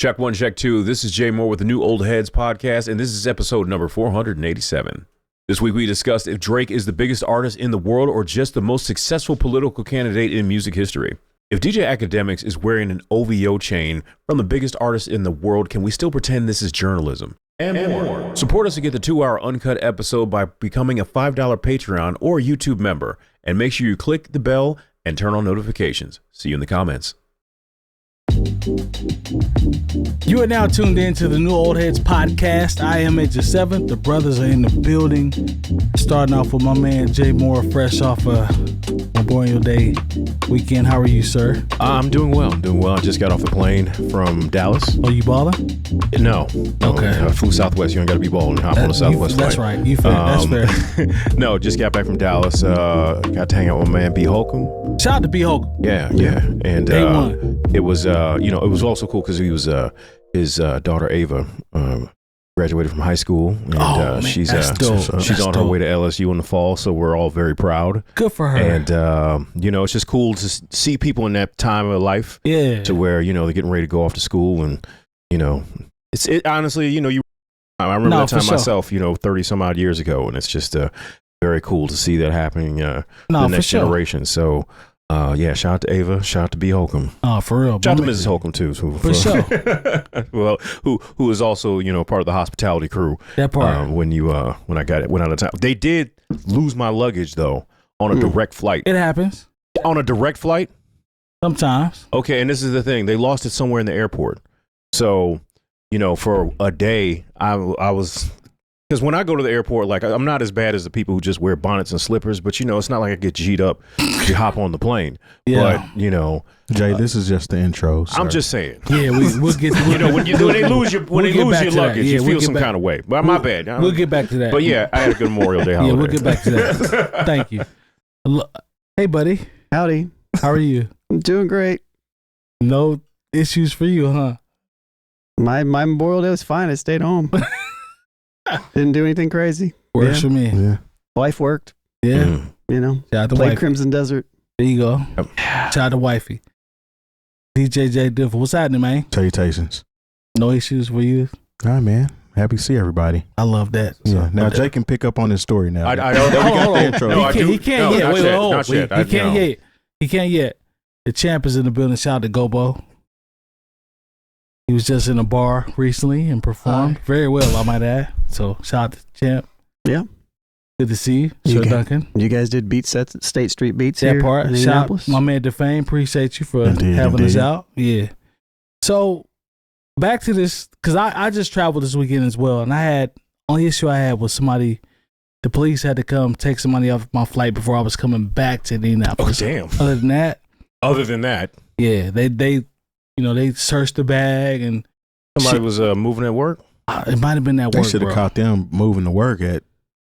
Check one, check two. This is Jay Moore with the New Old Heads podcast, and this is episode number 487. This week we discussed if Drake is the biggest artist in the world or just the most successful political candidate in music history. If DJ Akademiks is wearing an OVO chain from the biggest artist in the world, can we still pretend this is journalism? And more. Support us to get the 2-hour uncut episode by becoming a $5 Patreon or YouTube member. And make sure you click the bell and turn on notifications. See you in the comments. You are now tuned in to the New Old Heads podcast. I am Major 7th. The brothers are in the building. Starting off with my man Jay Moore, fresh off Memorial Day weekend. How are you, sir? I'm doing well. I just got off the plane from Dallas. Oh, you balling? No. Okay. I flew Southwest. You don't got to be balling. Hop on the Southwest flight. That's right. You fair. That's fair. No, just got back from Dallas. Got to hang out with my man B. Holcomb. Shout out to B. Holcomb. Yeah. And Day one. It was, it was also cool because he was his daughter Ava graduated from high school, and she's on her way to LSU in the fall. So we're all very proud. Good for her. And it's just cool to see people in that time of life. Yeah. To where they're getting ready to go off to school, and it's honestly, I remember that time myself, 30 some odd years ago, and it's just very cool to see that happening the next generation. So. Shout out to Ava, shout out to B. Holcomb. Oh, for real. Shout out to Mrs. Holcomb too. For sure. Well, who is also, part of the hospitality crew. That part. When I went out of town. They did lose my luggage though on a direct flight. It happens. On a direct flight? Sometimes. Okay, and this is the thing. They lost it somewhere in the airport. So, for a day, I was... Because when I go to the airport, like, I'm not as bad as the people who just wear bonnets and slippers, but, it's not like I get G'd up to hop on the plane. Yeah. But, Jay, this is just the intro, sir. I'm just saying. Yeah, we'll get to when they lose your luggage, you feel some kind of way. But my bad. We'll get back to that. But yeah, I had a good Memorial Day holiday. Yeah, we'll get back to that. Thank you. Hey, buddy. Howdy. How are you? I'm doing great. No issues for you, huh? My Memorial Day was fine. I stayed home. Didn't do anything crazy. Works for me. Yeah. Wife worked. Yeah. Shout out to played wifey. Crimson Desert. There you go. Yep. Shout out to wifey. DJ J Differ. What's happening, man? Salutations. No issues for you? All right, man. Happy to see everybody. I love that. Yeah. Now Jay can pick up on this story now. Hold on. He can't yet. Wait, not yet. He can't yet. He can't yet. The champ is in the building. Shout out to Gobo. He was just in a bar recently and performed very well, I might add. So shout out to the champ. Yeah. Good to see you, Sir Duncan. You guys did beat sets, State Street Beats that here part. in Shout Indianapolis. my man Defame. Appreciate you for having us out. Yeah. So back to this, because I just traveled this weekend as well, and only issue I had was the police had to come take somebody off my flight before I was coming back to Indianapolis. Oh, damn. Other than that, yeah, they searched the bag and somebody was moving at work. It might have been that work. They should have caught them moving to work at.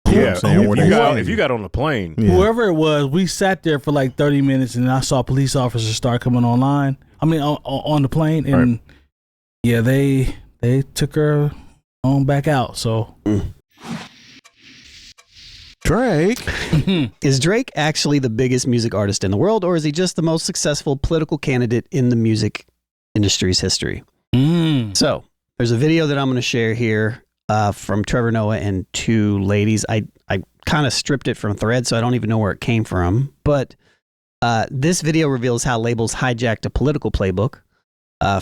If you got on the plane, whoever it was, we sat there for like 30 minutes, and I saw police officers start coming online. I mean, on the plane, and yeah, they took her on back out. So. Drake. Is Drake actually the biggest music artist in the world, or is he just the most successful political candidate in the music industry's history? So there's a video that I'm going to share here from Trevor Noah and two ladies. I kind of stripped it from Thread, so I don't even know where it came from. But this video reveals how labels hijacked a political playbook,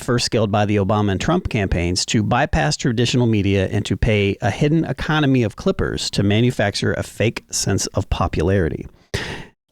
first scaled by the Obama and Trump campaigns, to bypass traditional media and to pay a hidden economy of clippers to manufacture a fake sense of popularity.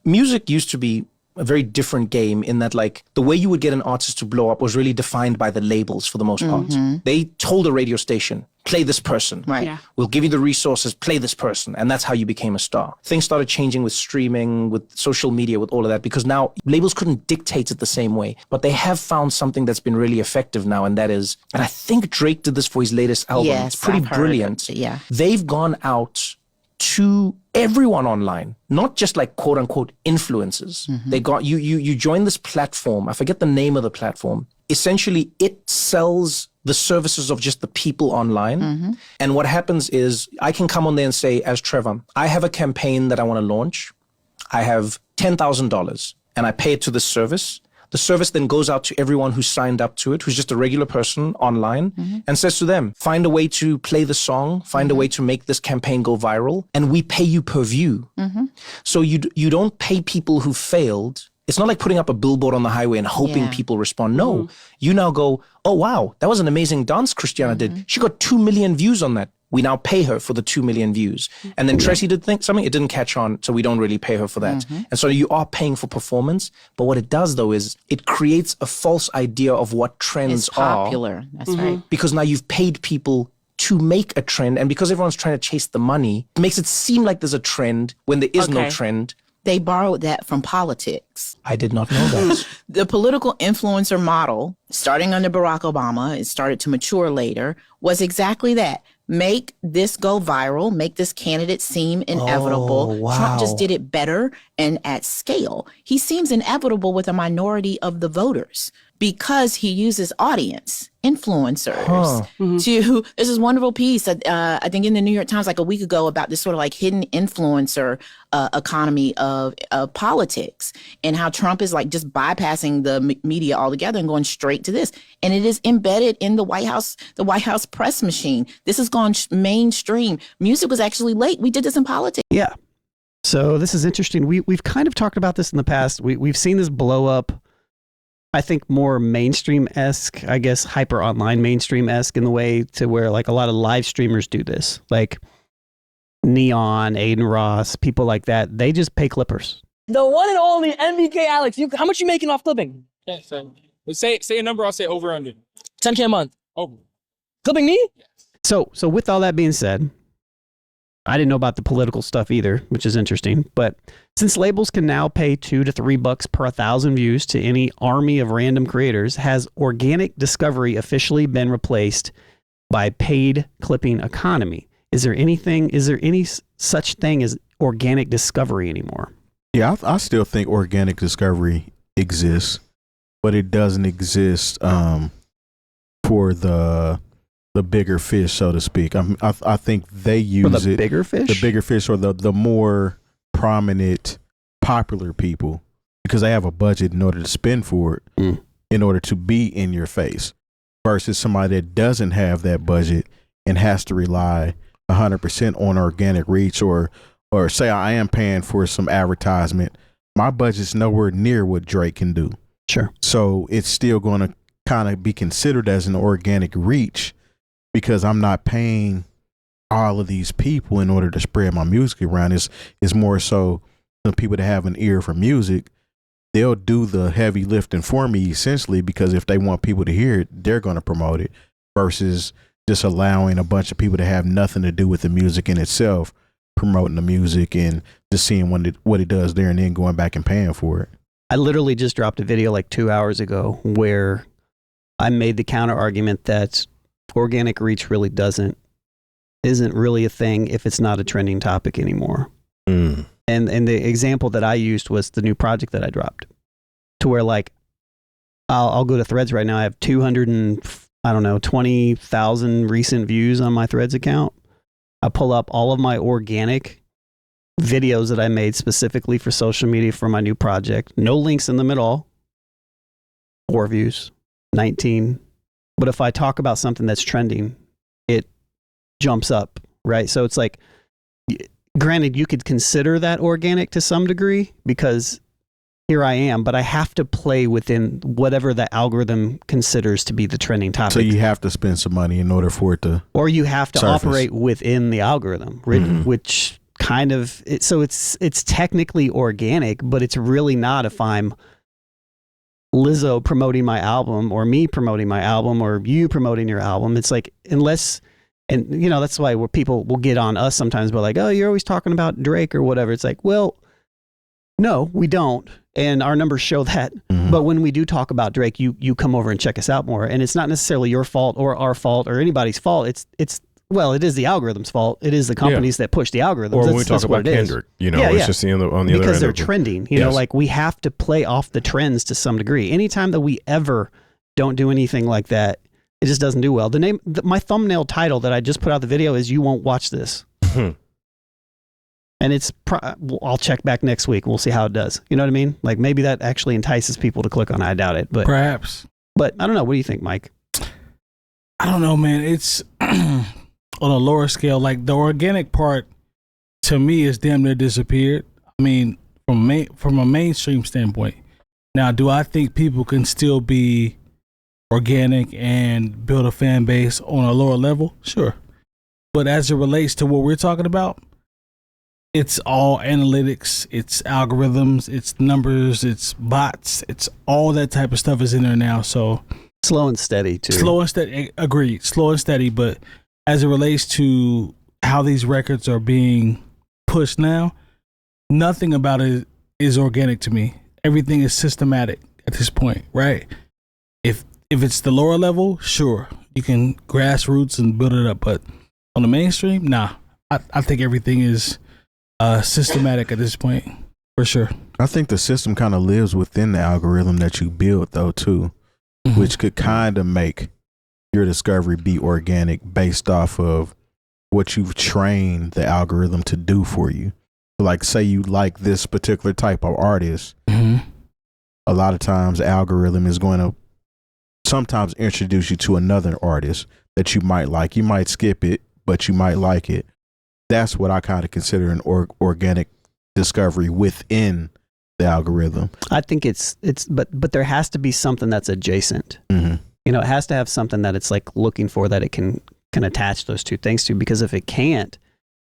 Music used to be a very different game in that, like, the way you would get an artist to blow up was really defined by the labels for the most part. They told a radio station, play this person. Right. Yeah. We'll give you the resources, play this person. And that's how you became a star. Things started changing with streaming, with social media, with all of that, because now labels couldn't dictate it the same way. But they have found something that's been really effective now, and that is, and I think Drake did this for his latest album. Yes, it's pretty brilliant. Yeah. They've gone out to everyone online, not just like quote unquote influencers. They got you join this platform. I forget the name of the platform. Essentially, it sells the services of just the people online. And what happens is I can come on there and say, as Trevor, I have a campaign that I want to launch. I have $10,000 and I pay it to this service. The service then goes out to everyone who's signed up to it, who's just a regular person online, and says to them, find a way to play the song, find a way to make this campaign go viral, and we pay you per view. So you don't pay people who failed. It's not like putting up a billboard on the highway and hoping people respond. No, you now go, oh, wow, that was an amazing dance Christiana did. She got 2 million views on that. We now pay her for the 2 million views. And then Tracy did something, it didn't catch on, so we don't really pay her for that. And so you are paying for performance. But what it does, though, is it creates a false idea of what trends It's popular. That's right. because now you've paid people to make a trend. And because everyone's trying to chase the money, it makes it seem like there's a trend when there is no trend. They borrowed that from politics. I did not know that. The political influencer model, starting under Barack Obama, it started to mature later, was exactly that. Make this go viral, make this candidate seem inevitable. Oh, wow. Trump just did it better and at scale. He seems inevitable with a minority of the voters because he uses audience, influencers, to, there's this wonderful piece, I think in the New York Times like a week ago about this sort of like hidden influencer economy of politics and how Trump is like just bypassing the media altogether and going straight to this. And it is embedded in the White House press machine. This has gone mainstream. Music was actually late. We did this in politics. Yeah. So this is interesting. We've kind of talked about this in the past. We've seen this blow up, I think more mainstream-esque, I guess hyper online mainstream-esque in the way to where like a lot of live streamers do this. Like Neon, Aiden Ross, people like that. They just pay clippers. The one and only MBK Alex. How much you making off clipping? Yeah, say a number, I'll say over under. 10K a month. Over. Clipping me? So with all that being said, I didn't know about the political stuff either, which is interesting. But since labels can now pay $2 to $3 per 1,000 views to any army of random creators, has organic discovery officially been replaced by paid clipping economy? Is there any such thing as organic discovery anymore? Yeah, I still think organic discovery exists, but it doesn't exist for the bigger fish, so to speak. I think they use the bigger fish? The bigger fish, or the more prominent, popular people, because they have a budget in order to spend for it, in order to be in your face, versus somebody that doesn't have that budget and has to rely 100% on organic reach, or say I am paying for some advertisement. My budget's nowhere near what Drake can do. Sure. So it's still going to kind of be considered as an organic reach, because I'm not paying all of these people in order to spread my music around. It's more so the people that have an ear for music, they'll do the heavy lifting for me, essentially, because if they want people to hear it, they're going to promote it, versus just allowing a bunch of people to have nothing to do with the music in itself, promoting the music and just seeing what it does there and then going back and paying for it. I literally just dropped a video like 2 hours ago where I made the counter argument that organic reach really isn't really a thing if it's not a trending topic anymore. And the example that I used was the new project that I dropped, to where like I'll go to Threads right now. I have 20,000 recent views on my Threads account. I pull up all of my organic videos that I made specifically for social media for my new project. No links in them at all. 4 views, 19. But if I talk about something that's trending, it jumps up, right? So it's like, granted, you could consider that organic to some degree, because here I am, but I have to play within whatever the algorithm considers to be the trending topic. So you have to spend some money in order for it to, or you have to surface. Operate within the algorithm, which kind of, so it's technically organic, but it's really not if I'm Lizzo promoting my album, or me promoting my album, or you promoting your album. It's like, unless, and you know, that's why where people will get on us sometimes, but like, oh, you're always talking about Drake or whatever. It's like, well, no, we don't. And our numbers show that. But when we do talk about Drake, you come over and check us out more. And it's not necessarily your fault or our fault or anybody's fault. Well, it is the algorithm's fault. It is the companies that push the algorithms. Or when we talk about Kendrick, it's just on the other end. Because they're trending. You know, like we have to play off the trends to some degree. Anytime that we ever don't do anything like that, it just doesn't do well. My thumbnail title that I just put out the video is "You Won't Watch This." And I'll check back next week. We'll see how it does. You know what I mean? Like maybe that actually entices people to click on it. I doubt it, but perhaps. But I don't know. What do you think, Mike? I don't know, man. It's on a lower scale. Like the organic part to me is damn near disappeared. I mean, from a mainstream standpoint. Now, do I think people can still be organic and build a fan base on a lower level? Sure. But as it relates to what we're talking about, it's all analytics, it's algorithms, it's numbers, it's bots, it's all that type of stuff is in there now. So slow and steady too. Slow and steady, agreed. Slow and steady, but as it relates to how these records are being pushed now, nothing about it is organic to me. Everything is systematic at this point, right? If it's the lower level, sure, you can grassroots and build it up, but on the mainstream, nah. I think everything is systematic at this point, for sure. I think the system kind of lives within the algorithm that you build, though, too, which could kind of make your discovery be organic based off of what you've trained the algorithm to do for you. Like, say you like this particular type of artist, a lot of times the algorithm is going to sometimes introduce you to another artist that you might like. You might skip it, but you might like it. That's what I kind of consider an organic discovery within the algorithm. I think but there has to be something that's adjacent. You know, it has to have something that it's like looking for that it can attach those two things to, because if it can't,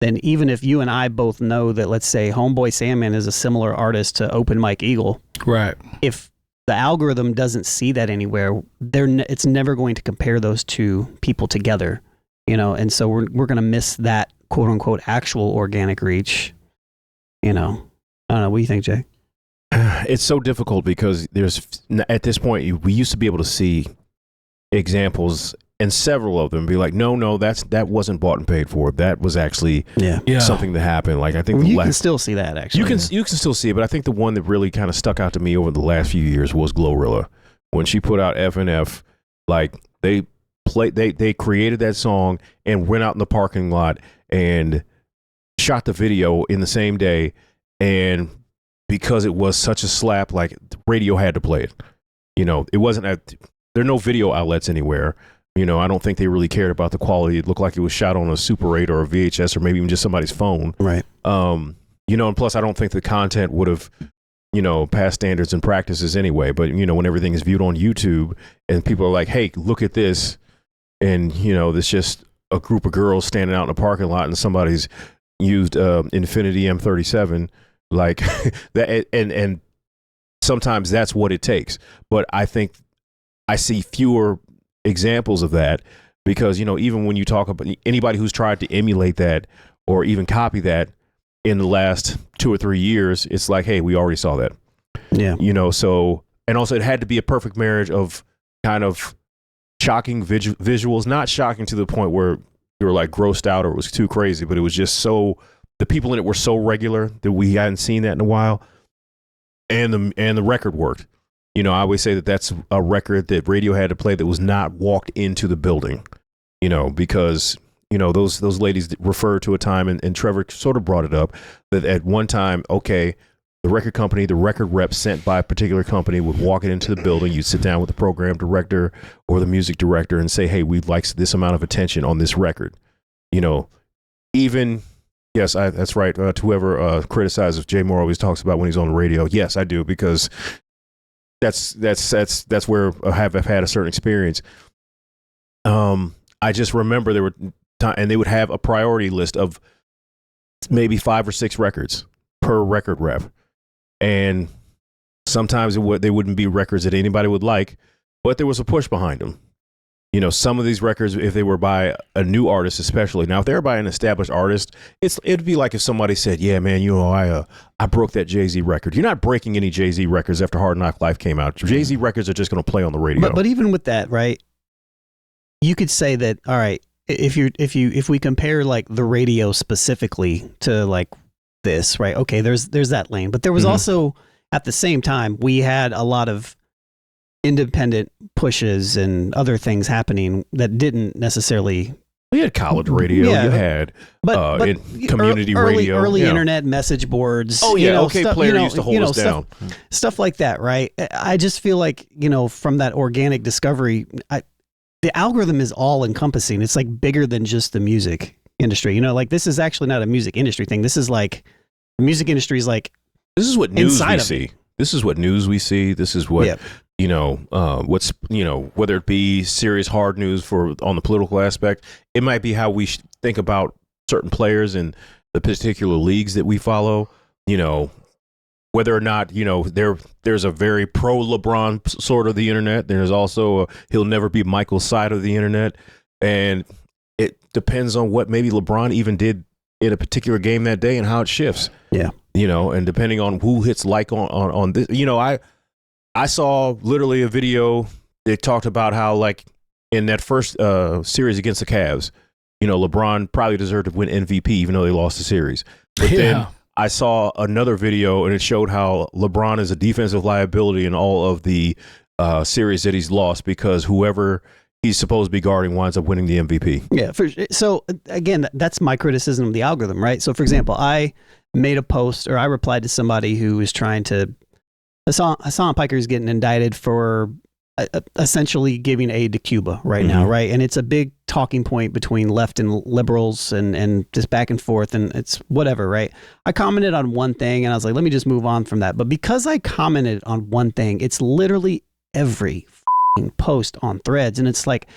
then even if you and I both know that, let's say Homeboy Sandman is a similar artist to Open Mike Eagle, right? If the algorithm doesn't see that anywhere, it's never going to compare those two people together, you know, and so we're going to miss that quote unquote actual organic reach, you know. I don't know. What do you think, Jay? It's so difficult because at this point, we used to be able to see examples and several of them be like, no, that wasn't bought and paid for. That was actually something that happened. Like I think you can still see that actually. You can still see it, but I think the one that really kind of stuck out to me over the last few years was Glorilla. When she put out F&F, like they created that song and went out in the parking lot and shot the video in the same day, and because it was such a slap, like the radio had to play it. You know, it wasn't there are no video outlets anywhere. You know, I don't think they really cared about the quality. It looked like it was shot on a Super 8 or a VHS or maybe even just somebody's phone. Right. You know, and plus I don't think the content would have, you know, passed standards and practices anyway. But, you know, when everything is viewed on YouTube and people are like, hey, look at this. And, you know, there's just a group of girls standing out in a parking lot and somebody's used Infinity M37 like that. And sometimes that's what it takes. But I think I see fewer examples of that because, you know, even when you talk about anybody who's tried to emulate that or even copy that in the last 2 or 3 years, it's like, hey, we already saw that. Yeah. You know, so, and also it had to be a perfect marriage of kind of shocking visuals, not shocking to the point where you were like grossed out or it was too crazy, but it was just so, the people in it were so regular that we hadn't seen that in a while. And the record worked. You know, I always say that that's a record that radio had to play that was not walked into the building, you know, because, you know, those ladies refer to a time, and Trevor sort of brought it up, that at one time, okay, the record company, the record rep sent by a particular company would walk it into the building. You'd sit down with the program director or the music director and say, hey, we'd like this amount of attention on this record. You know, even, yes, that's right. To whoever criticizes Jay Moore always talks about when he's on the radio. Yes, I do, because that's where I have had a certain experience. I just remember there were and they would have a priority list of maybe 5 or 6 records per record rep, and sometimes they wouldn't be records that anybody would like, but there was a push behind them. You know, some of these records, if they were by a new artist, especially now, if they were by an established artist, it'd be like if somebody said, "Yeah, man, you know, I broke that Jay-Z record." You're not breaking any Jay-Z records after Hard Knock Life came out. Jay-Z records are just going to play on the radio. But even with that, right? You could say that, all right, if we compare like the radio specifically to like this, right? Okay, there's that lane, but there was also at the same time we had a lot of independent pushes and other things happening that didn't necessarily You had college radio. Yeah, you had but community early, radio. early internet message boards. Oh yeah, OK stuff, Player used to hold us down. Stuff like that, right? I just feel like, from that organic discovery, the algorithm is all encompassing. It's like bigger than just the music industry. Like this is actually not a music industry thing. This is like the music industry is like this is what news we see. This is what news we see. This is what what's whether it be serious hard news on the political aspect, it might be how we think about certain players in the particular leagues that we follow. Whether or not there's a very pro LeBron sort of the internet. There's also he'll never be Michael's side of the internet, and it depends on what maybe LeBron even did in a particular game that day and how it shifts. Yeah, and depending on who hits like on this, I saw literally a video that talked about how, like, in that first series against the Cavs, LeBron probably deserved to win MVP even though they lost the series. But then I saw another video and it showed how LeBron is a defensive liability in all of the series that he's lost because whoever he's supposed to be guarding winds up winning the MVP. Yeah. So again, that's my criticism of the algorithm, right? So for example, I made a post or I replied to somebody who was trying to Hassan Piker is getting indicted for essentially giving aid to Cuba right now, right? And it's a big talking point between left and liberals and just back and forth, and it's whatever, right? I commented on one thing and I was like, let me just move on from that. But because I commented on one thing, it's literally every post on Threads, and it's like,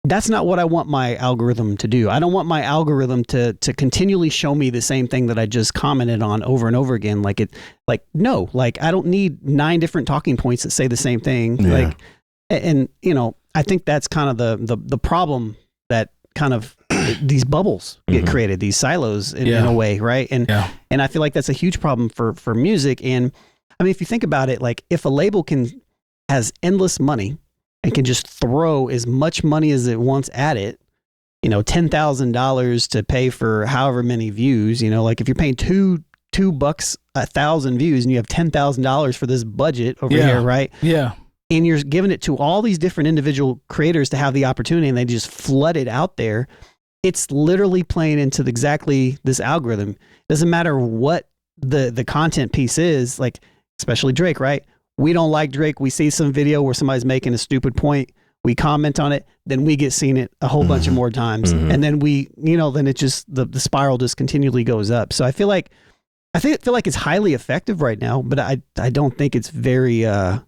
that's not what I want my algorithm to do. I don't want my algorithm to continually show me the same thing that I just commented on over and over again. No, I don't need 9 different talking points that say the same thing. Yeah. I think that's kind of the problem that kind of these bubbles get created, these silos in a way, right? And I feel like that's a huge problem for music. And I mean, if you think about it, like if a label has endless money and can just throw as much money as it wants at it, $10,000 to pay for however many views, like if you're paying $2 1,000 views and you have $10,000 for this budget over here, right? Yeah. And you're giving it to all these different individual creators to have the opportunity and they just flood it out there. It's literally playing into exactly this algorithm. Doesn't matter what the content piece is, like especially Drake, right? We don't like Drake. We see some video where somebody's making a stupid point. We comment on it. Then we get seen it a whole bunch of more times. And then then it just, the spiral just continually goes up. So I feel like it's highly effective right now, but I don't think it's very, it's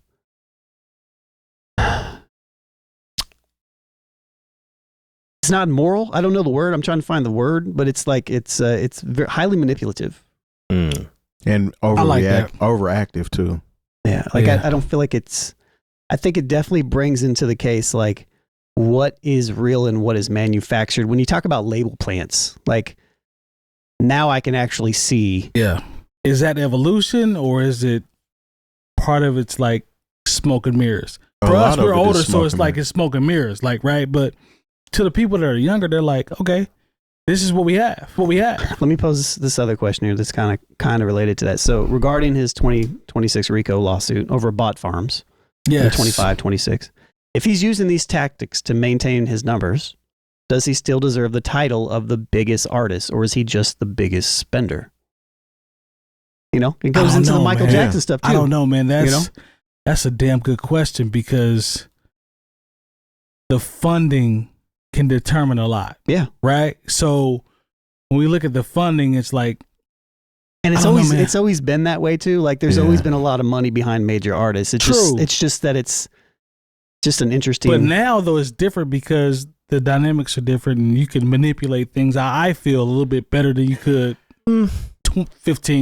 not moral. I don't know the word. I'm trying to find the word, but it's like, it's very highly manipulative. And overactive too. Yeah, I don't feel like I think it definitely brings into the case like what is real and what is manufactured. When you talk about label plants, like now I can actually see. Yeah. Is that evolution or is it part of it's like smoke and mirrors? For us, we're older, so it's like it's smoke and mirrors, like, right? But to the people that are younger, they're like, okay, this is what we have. Let me pose this other question here that's kind of related to that. So regarding his 2026 RICO lawsuit over bot farms, 25, 26, if he's using these tactics to maintain his numbers, does he still deserve the title of the biggest artist, or is he just the biggest spender? It goes into the Michael Jackson stuff too. I don't know, man. That's a damn good question because the funding can determine a lot. Yeah. Right? So when we look at the funding, it's like, and it's always been that way too. Like there's always been a lot of money behind major artists. It's just that it's just an interesting. But now though it's different because the dynamics are different and you can manipulate things. I feel a little bit better than you could 10,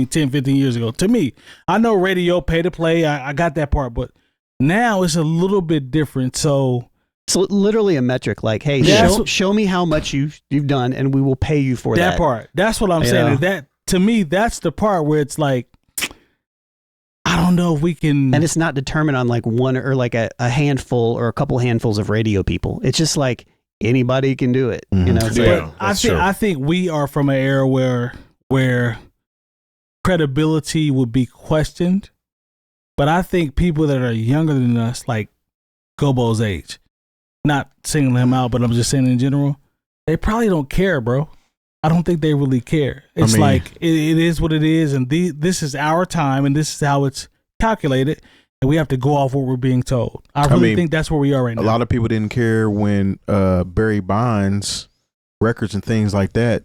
15 years ago. To me, I know radio pay to play. I got that part, but now it's a little bit different. So it's literally a metric. Like, hey, show me how much you've done, and we will pay you for that part. That's what I'm saying. That to me, that's the part where it's like, I don't know if we can. And it's not determined on like one or like a handful or a couple handfuls of radio people. It's just like anybody can do it. I think we are from an era where credibility would be questioned, but I think people that are younger than us, like Gobo's age, not singling him out, but I'm just saying in general, They probably don't care, bro. I don't think they really care. It's like it is what it is, and this is our time, and this is how it's calculated, and we have to go off what we're being told. I really think that's where we are right now. A lot of people didn't care when Barry Bonds records and things like that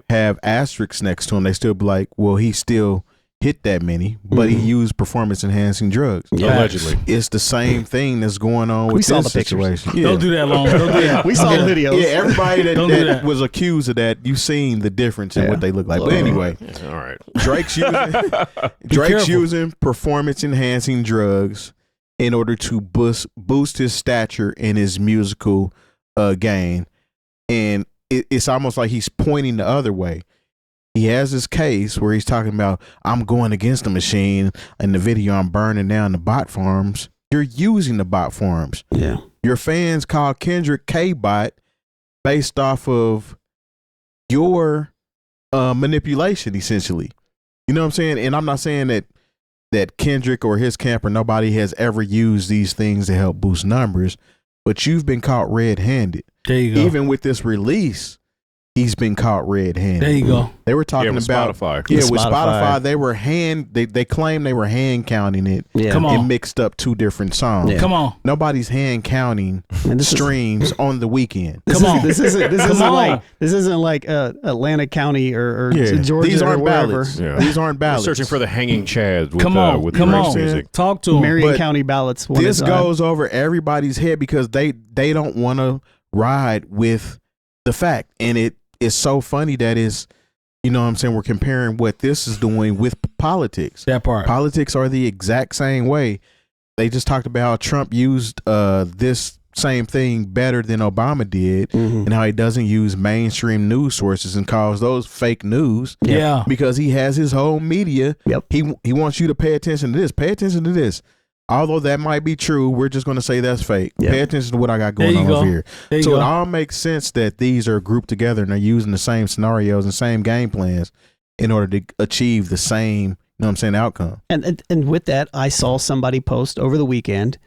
have asterisks next to them. They still be like, well, he still hit that many, but he used performance enhancing drugs. Allegedly. It's the same thing that's going on with this situation. Yeah. Don't do that, Long. Don't do that. We saw the videos. Yeah, everybody that was accused of that, you've seen the difference in what they look like. But anyway, all right. Drake's using performance enhancing drugs in order to boost his stature in his musical game. And it's almost like he's pointing the other way. He has this case where he's talking about, I'm going against the machine. In the video, I'm burning down the bot farms. You're using the bot farms. Yeah. Your fans call Kendrick K-Bot based off of your manipulation, essentially. You know what I'm saying? And I'm not saying that Kendrick or his camp or nobody has ever used these things to help boost numbers, but you've been caught red-handed. There you go. Even with this release, he's been caught red-handed. There you go. They were talking about Spotify. Yeah, with Spotify, they were they claimed they were hand counting it. Yeah. Come on. And mixed up two different songs. Yeah. Come on. Nobody's hand counting streams on the weekend. This isn't like Atlanta County or Georgia. These aren't or wherever. ballots. Yeah. These aren't ballots. Searching for the hanging chads with, Come on. with Come Drake's on. music. Talk to him. Marion But County ballots. This goes over everybody's head because they don't want to ride with the fact, and it's so funny that is, you know what I'm saying, we're comparing what this is doing with politics. That part. Politics are the exact same way. They just talked about how Trump used this same thing better than Obama did, and how he doesn't use mainstream news sources and calls those fake news. Yeah. Because he has his whole media. Yep. He wants you to pay attention to this. Pay attention to this. Although that might be true, we're just going to say that's fake. Yep. Pay attention to what I got going on over here. So it all makes sense that these are grouped together and they're using the same scenarios and same game plans in order to achieve the same, you know what I'm saying, outcome. And with that, I saw somebody post over the weekend.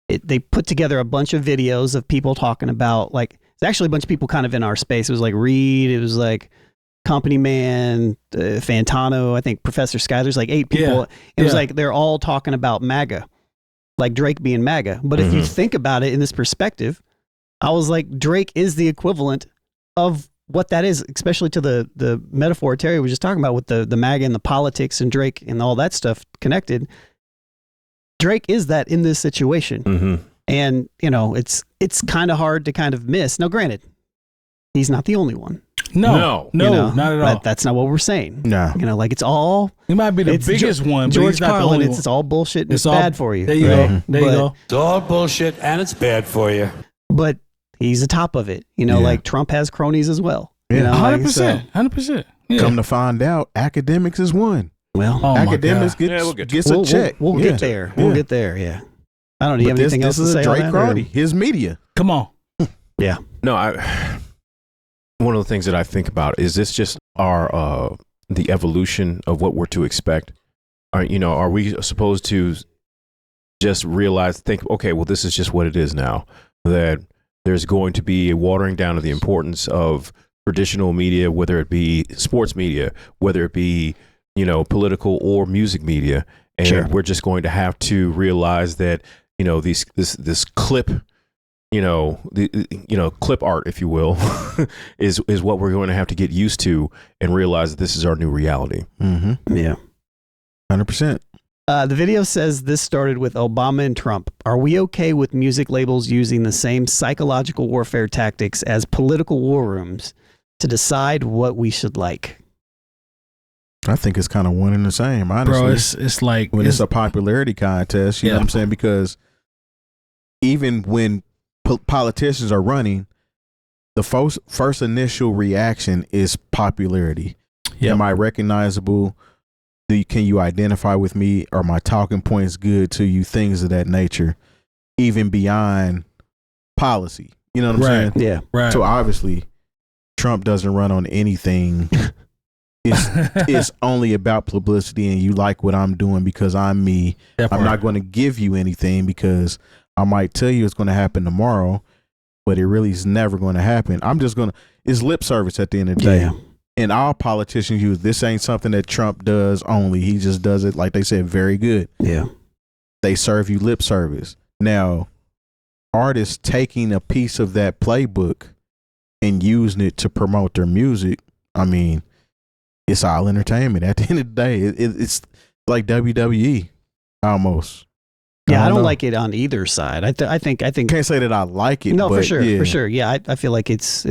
They put together a bunch of videos of people talking about, like, it's actually a bunch of people kind of in our space. It was like Reed, it was like Company Man, Fantano, I think Professor Sky. There's like 8 people. It was like they're all talking about MAGA. Like Drake being MAGA. But if you think about it in this perspective, I was like, Drake is the equivalent of what that is, especially to the metaphor Terry was just talking about with the MAGA and the politics and Drake and all that stuff connected. Drake is that in this situation. And, you know, it's kind of hard to kind of miss. Now, granted, he's not the only one. No, You know, not at all. That's not what we're saying. No. You know, like it's all... He might be the biggest one, but George he's not the Carlin, only one. it's all bullshit and it's all bad for you. There you go. There you go. It's all bullshit and it's bad for you. But he's the top of it. You know, like Trump has cronies as well. Yeah. You know, 100%. 100%. Yeah. Come to find out, Akademiks is one. Well, Oh my Academics God. gets a check. We'll get there. We'll get there. Yeah. I don't know. Do you have anything else to say Drake on that? Cardi, his media. Come on. Yeah. No, one of the things that I think about is this just our the evolution of what we're to expect. Are we supposed to just think, okay, well, this is just what it is now, that there's going to be a watering down of the importance of traditional media, whether it be sports media, whether it be, political or music media. And we're just going to have to realize that, this clip, clip art, if you will, is what we're going to have to get used to and realize that this is our new reality. Yeah. 100%. The video says this started with Obama and Trump. Are we okay with music labels using the same psychological warfare tactics as political war rooms to decide what we should like? I think it's kind of one and the same, honestly. Bro, it's like... when it's a popularity contest, you know what I'm saying? Because even when politicians are running, the first initial reaction is popularity. Am I recognizable? Can you identify with me? Are my talking points good to you? Things of that nature, even beyond policy. You know what I'm saying? Yeah. Right. So obviously, Trump doesn't run on anything. It's only about publicity, and you like what I'm doing because I'm me. I'm not going to give you anything because I might tell you it's going to happen tomorrow, but it really is never going to happen. It's lip service at the end of the day. Yeah. And all politicians use this ain't something that Trump does only. He just does it, like they said, very good. Yeah. They serve you lip service. Now, artists taking a piece of that playbook and using it to promote their music, I mean, it's all entertainment. At the end of the day, it's like WWE almost. Yeah, I don't know. like it on either side. I think Can't say that I like it. no, but for sure, yeah. for sure. Yeah, I feel like it's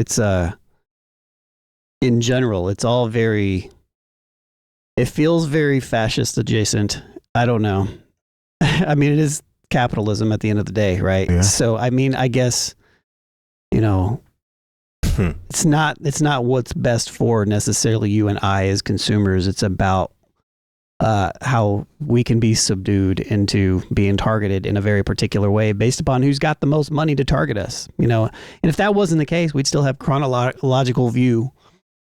in general, it's all very. It feels very fascist adjacent. I don't know. I mean, it is capitalism at the end of the day, right? Yeah. So, I mean, I guess, you know, it's not what's best for necessarily you and I as consumers. It's about how we can be subdued into being targeted in a very particular way based upon who's got the most money to target us, you know. And if that wasn't the case, we'd still have chronological view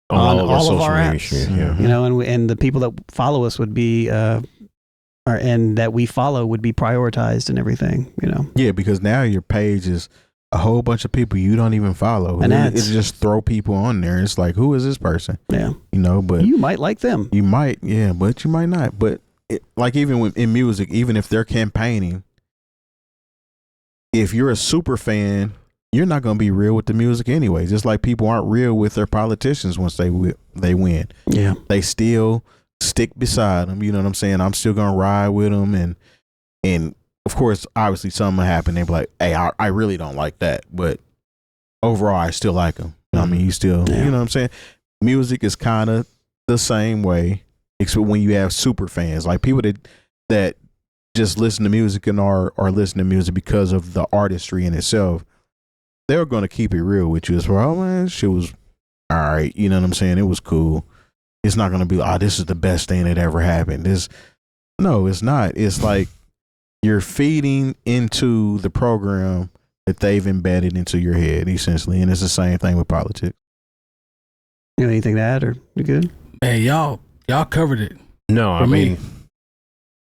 on all of our apps, you know, and the people that follow us would be, and that we follow would be prioritized and everything, you know. Yeah, because now your page is a whole bunch of people you don't even follow. And it ads. just throw people on there. It's like, who is this person? Yeah. You know, but You might like them. you might, yeah, but you might not. But like even in music, even if they're campaigning, if you're a super fan, you're not going to be real with the music anyway. Just like people aren't real with their politicians once they win. Yeah. They still stick beside them. You know what I'm saying? I'm still going to ride with them. And of course, obviously something will happen. They'll be like, hey, I really don't like that. But overall, I still like them. I mean, you still, you know what I'm saying? Music is kind of the same way, except when you have super fans, like people that just listen to music and are listening to music because of the artistry in itself. They're going to keep it real with you as well. Oh, man, shit was all right. You know what I'm saying? It was cool. It's not going to be like, this is the best thing that ever happened. No, it's not. It's like you're feeding into the program that they've embedded into your head, essentially. And it's the same thing with politics. You know, anything to add, or you good? Hey, y'all covered it. No, I For me. mean,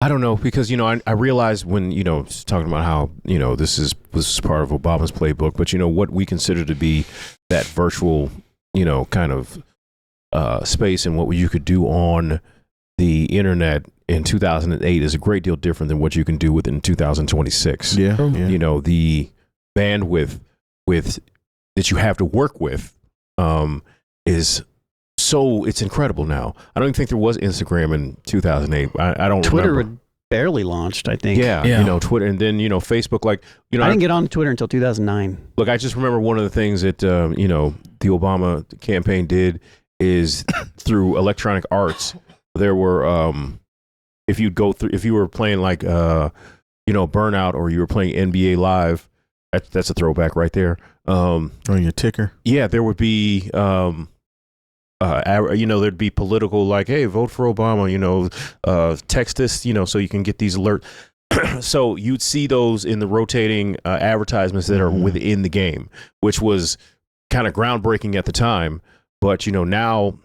I don't know, because, you know, I realized when, you know, talking about how, you know, this is part of Obama's playbook, but, you know, what we consider to be that virtual, you know, kind of space and what you could do on the internet in 2008 is a great deal different than what you can do within 2026. Yeah. You know, the bandwidth that you have to work with is so, it's incredible now. I don't even think there was Instagram in 2008. I don't Twitter remember. had barely launched, I think. Yeah, you know, Twitter, and then, you know, Facebook, like, you know, I didn't get on Twitter until 2009. look, I just remember one of the things that, you know, the Obama campaign did is through electronic arts, there were, if you were playing like, you know, Burnout, or you were playing NBA Live, that's a throwback right there. On your ticker. Yeah, there would be, you know, there'd be political, like, hey, vote for Obama, you know, text this, you know, so you can get these alerts. So you'd see those in the rotating advertisements that are within the game, which was kind of groundbreaking at the time. But, you know, now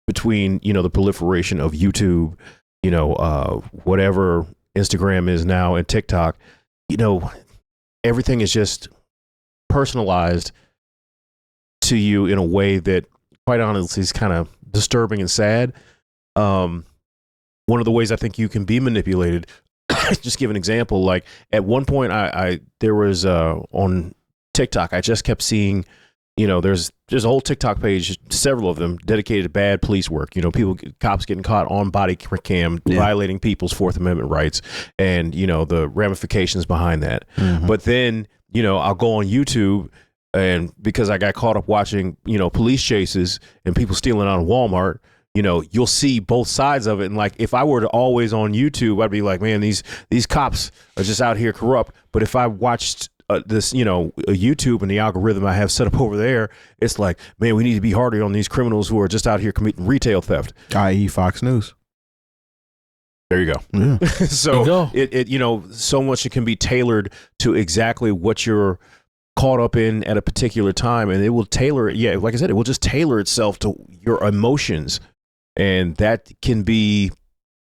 between, you know, the proliferation of YouTube, you know, whatever Instagram is now, and TikTok, you know, everything is just personalized to you in a way that, quite honestly, is kind of disturbing and sad. One of the ways I think you can be manipulated, just give an example, like at one point there was on TikTok, I just kept seeing, you know, there's a whole TikTok page, several of them dedicated to bad police work. You know, cops getting caught on body cam, violating people's Fourth Amendment rights, and, you know, the ramifications behind that. But then, you know, I'll go on YouTube, and because I got caught up watching, you know, police chases and people stealing out of Walmart, you know, you'll see both sides of it. And like, if I were to always on YouTube, I'd be like, man, these cops are just out here corrupt. But if I watched this, you know, YouTube and the algorithm I have set up over there, it's like, man, we need to be harder on these criminals who are just out here committing retail theft. I.e. Fox News. There you go. Yeah. So it you know, so much it can be tailored to exactly what you're caught up in at a particular time, and it will tailor it. Yeah, like I said, it will just tailor itself to your emotions, and that can be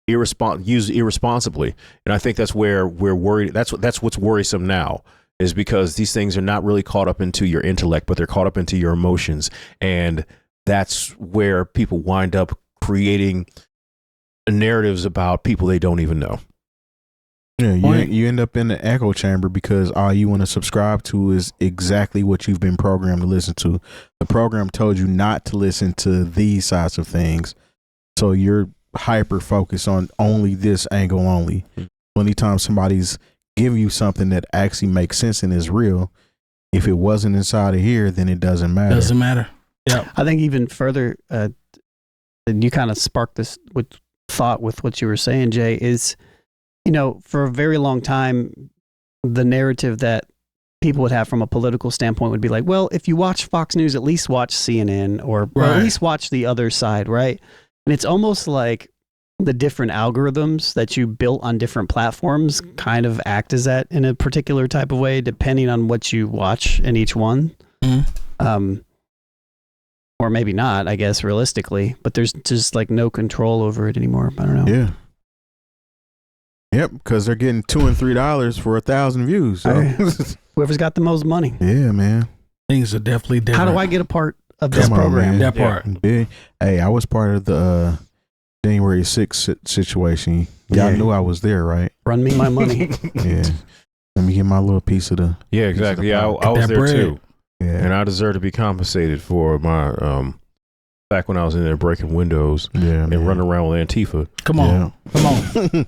used irresponsibly. And I think that's where we're worried. That's what's worrisome now, is because these things are not really caught up into your intellect, but they're caught up into your emotions. And that's where people wind up creating narratives about people they don't even know. Yeah, you end up in the echo chamber because all you want to subscribe to is exactly what you've been programmed to listen to. The program told you not to listen to these sides of things, so you're hyper focused on only this angle only. Anytime somebody's giving you something that actually makes sense and is real, if it wasn't inside of here, then it doesn't matter. Doesn't matter. Yeah, I think even further, you kind of sparked this with thought with what you were saying, Jay, is, for a very long time, the narrative that people would have from a political standpoint would be like, well, if you watch Fox News, at least watch CNN or at least watch the other side, right? And it's almost like the different algorithms that you built on different platforms kind of act as that in a particular type of way, depending on what you watch in each one. Or maybe not, I guess, realistically, but there's just like no control over it anymore. I don't know. Yeah. Yep, because they're getting $2 and $3 for 1,000 views. So. Whoever's got the most money. Yeah, man. Things are definitely different. How do I get a part of this Come on, program? man. That part. Big. Hey, I was part of the January 6th situation. Y'all knew I was there, right? Run me my money. Yeah. Let me get my little piece of the. Yeah, exactly. Yeah, I was That there bread. too. Yeah. And I deserve to be compensated for my back when I was in there breaking windows and running around with Antifa. Come on.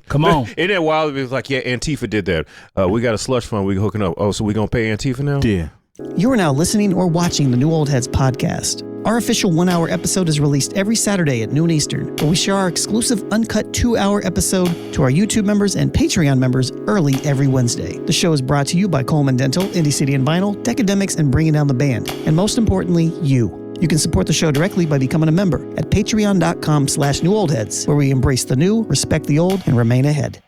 Come on. Isn't that wild? It was like, yeah, Antifa did that. We got a slush fund we hooking up. Oh, so we gonna pay Antifa now? Yeah. You are now listening or watching the New Old Heads podcast. Our official 1-hour episode is released every Saturday at noon Eastern, where we share our exclusive uncut 2-hour episode to our YouTube members and Patreon members early every Wednesday. The show is brought to you by Coleman Dental, Indie City and Vinyl, Akademiks, and Bringing Down the Band. And most importantly, you. You can support the show directly by becoming a member at patreon.com/newoldheads, where we embrace the new, respect the old, and remain ahead.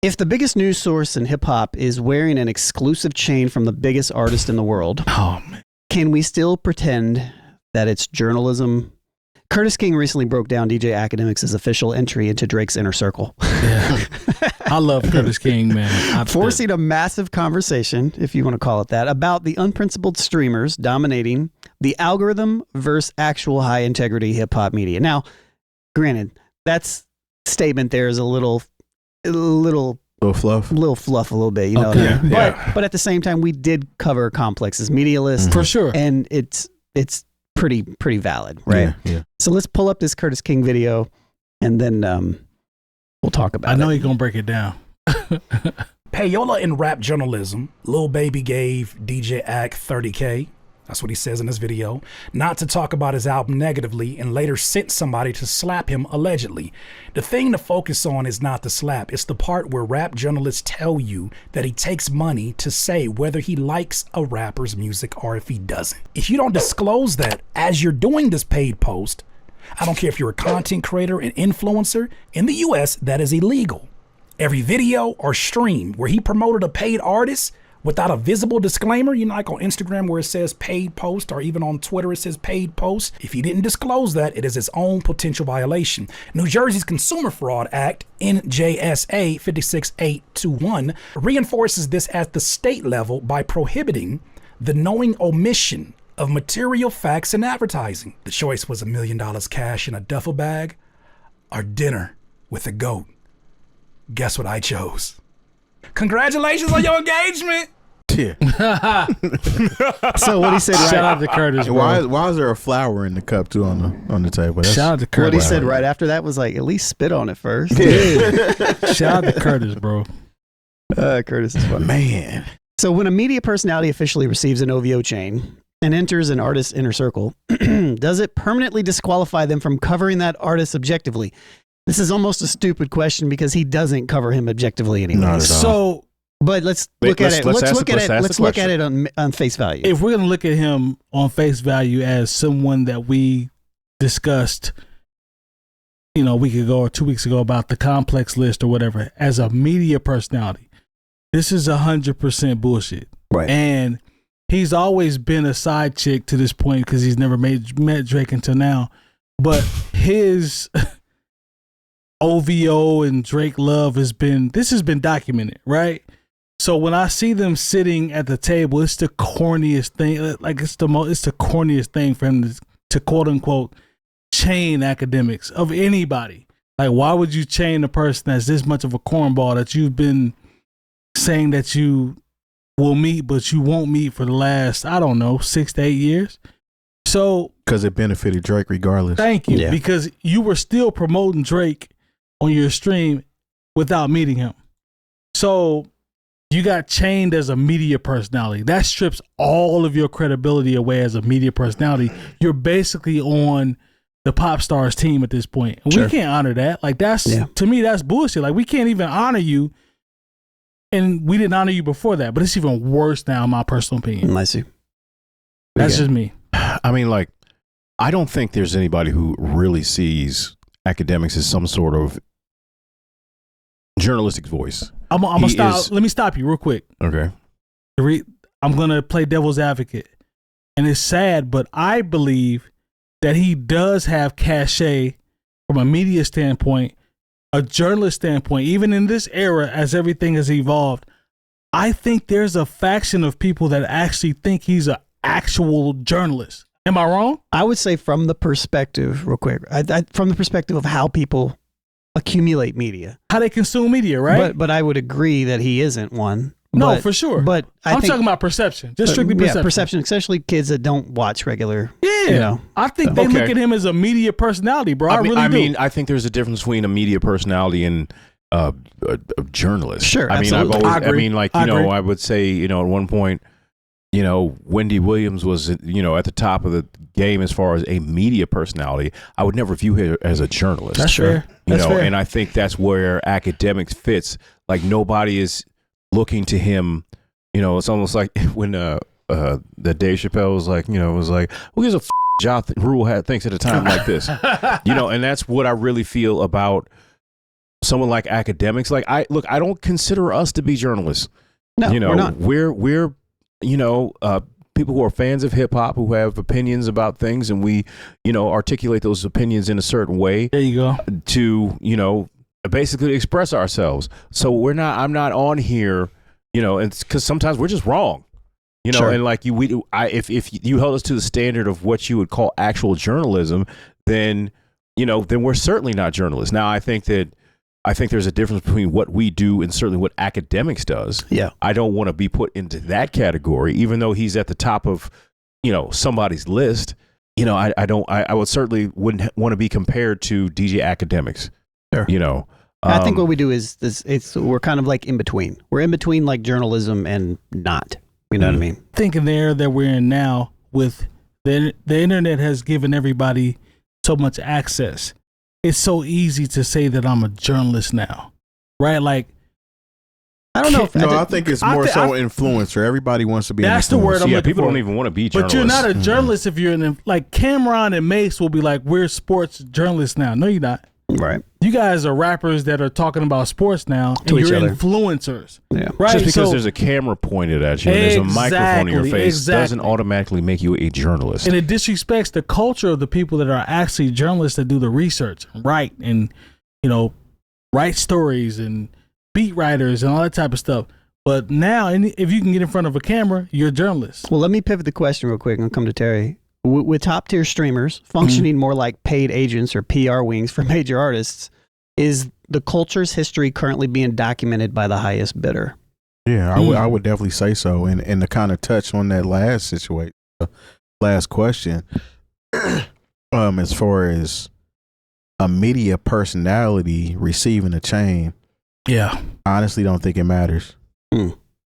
If the biggest news source in hip-hop is wearing an exclusive chain from the biggest artist in the world, can we still pretend that it's journalism? Curtis King recently broke down DJ Akademiks' official entry into Drake's inner circle. Yeah. I love Curtis King, man. Forcing a massive conversation, if you want to call it that, about the unprincipled streamers dominating the algorithm versus actual high-integrity hip-hop media. Now, granted, that statement there is a little fluff a little bit, but at the same time, we did cover Complex's media list for sure, and it's pretty valid, right? Yeah. So let's pull up this Curtis King video, and then we'll talk about it. I know you're gonna break it down. Payola in rap journalism. Lil Baby gave DJ Ak 30K. That's what he says in this video. Not to talk about his album negatively, and later sent somebody to slap him allegedly. The thing to focus on is not the slap. It's the part where rap journalists tell you that he takes money to say whether he likes a rapper's music or if he doesn't. If you don't disclose that as you're doing this paid post, I don't care if you're a content creator, an influencer, in the US, that is illegal. Every video or stream where he promoted a paid artist without a visible disclaimer, like on Instagram where it says paid post, or even on Twitter it says paid post. If he didn't disclose that, it is its own potential violation. New Jersey's Consumer Fraud Act, NJSA 56821, reinforces this at the state level by prohibiting the knowing omission of material facts in advertising. The choice was $1 million cash in a duffel bag or dinner with a goat. Guess what I chose? Congratulations on your engagement. Yeah. So what he said right Shout out to Curtis, bro. Why is there a flower in the cup too on the table? Shout out to Curtis. What he said right after that was like, at least spit on it first. Shout out to Curtis, bro. Curtis is funny. Man. So when a media personality officially receives an OVO chain and enters an artist's inner circle, does it permanently disqualify them from covering that artist objectively? This is almost a stupid question because he doesn't cover him objectively anymore. Not at all. So, but let's look at it. Let's look at it on face value. if we're gonna look at him on face value as someone that we discussed, a week ago or 2 weeks ago about the complex list or whatever, as a media personality, this is 100% bullshit. Right. And he's always been a side chick to this point because he's never met Drake until now. But his OVO and Drake love has been documented, right? So when I see them sitting at the table, it's the corniest thing. Like it's the corniest thing for him to quote unquote chain Akademiks of anybody. Like, why would you chain a person that's this much of a cornball that you've been saying that you will meet, but you won't meet for the last, I don't know, 6 to 8 years? So because it benefited Drake regardless. Thank you, because you were still promoting Drake on your stream without meeting him. So you got chained as a media personality. That strips all of your credibility away as a media personality. You're basically on the pop stars team at this point. And we can't honor that. Like to me, that's bullshit. Like we can't even honor you. And we didn't honor you before that, but it's even worse now in my personal opinion. I see. That's just me. I mean, like, I don't think there's anybody who really sees Akademiks as some sort of journalistic voice. I'm gonna stop. Let me stop you real quick. Okay. I'm gonna play devil's advocate, and it's sad, but I believe that he does have cachet from a media standpoint, a journalist standpoint. Even in this era, as everything has evolved, I think there's a faction of people that actually think he's an actual journalist. Am I wrong? I would say from the perspective, real quick, from the perspective of how people accumulate media, how they consume media, right? But I would agree that he isn't one. No, for sure. But I'm talking about perception, just strictly perception. Yeah, perception, especially kids that don't watch regular. Yeah, you know. I think they look at him as a media personality, bro. I mean, I think there's a difference between a media personality and a journalist. Sure, I mean, absolutely. I would say, at one point, Wendy Williams was, at the top of the game as far as a media personality. I would never view her as a journalist. That's fair. Fair. And I think that's where Akademiks fits. Like, nobody is looking to him. It's almost like when that Dave Chappelle was like, who gives a Ja Rule thinks at a time like this? And that's what I really feel about someone like Akademiks. Like, I don't consider us to be journalists. No, we're not. We're people who are fans of hip hop, who have opinions about things, and we, articulate those opinions in a certain way. There you go. To, basically express ourselves. So I'm not on here, and because sometimes we're just wrong, Sure. and like if you held us to the standard of what you would call actual journalism, then we're certainly not journalists. Now, I think there's a difference between what we do and certainly what Akademiks does. Yeah. I don't want to be put into that category, even though he's at the top of, somebody's list. I would certainly wouldn't want to be compared to DJ Akademiks. Sure. I think what we do is we're kind of like in between. We're in between like journalism and not. You know what I mean? Thinking there that we're in now with the internet has given everybody so much access. It's so easy to say that I'm a journalist now, right? Like, I don't know. I think it's more influencer. Everybody wants to be. That's an influencer. the word I'm looking people for. Don't even want to be journalists. But you're not a journalist if you're like Cameron and Mace will be like, we're sports journalists now. No, you're not. Right. You guys are rappers that are talking about sports now, and you're influencers. Yeah. Right. Just because there's a camera pointed at you and there's a microphone in your face doesn't automatically make you a journalist. And it disrespects the culture of the people that are actually journalists that do the research, write and write stories and beat writers and all that type of stuff. But now, if you can get in front of a camera, you're a journalist. Well, let me pivot the question real quick and come to Terry. With top tier streamers functioning more like paid agents or PR wings for major artists, is the culture's history currently being documented by the highest bidder? Yeah, I would definitely say so. And to kind of touch on that last question, as far as a media personality receiving a chain, yeah, I honestly don't think it matters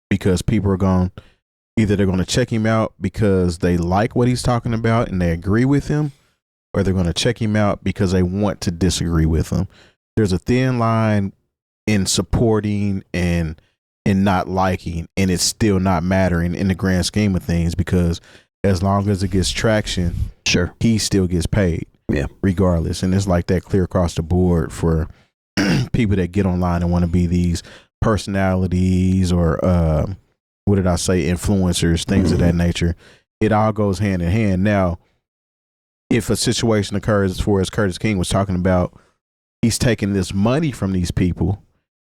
because people are either they're going to check him out because they like what he's talking about and they agree with him, or they're going to check him out because they want to disagree with him. There's a thin line in supporting and not liking, and it's still not mattering in the grand scheme of things, because as long as it gets traction, sure, he still gets paid. Yeah, regardless. And it's like that clear across the board for people that get online and want to be these personalities or influencers, things of that nature. It all goes hand in hand. Now, if a situation occurs, as far as Curtis King was talking about, he's taking this money from these people,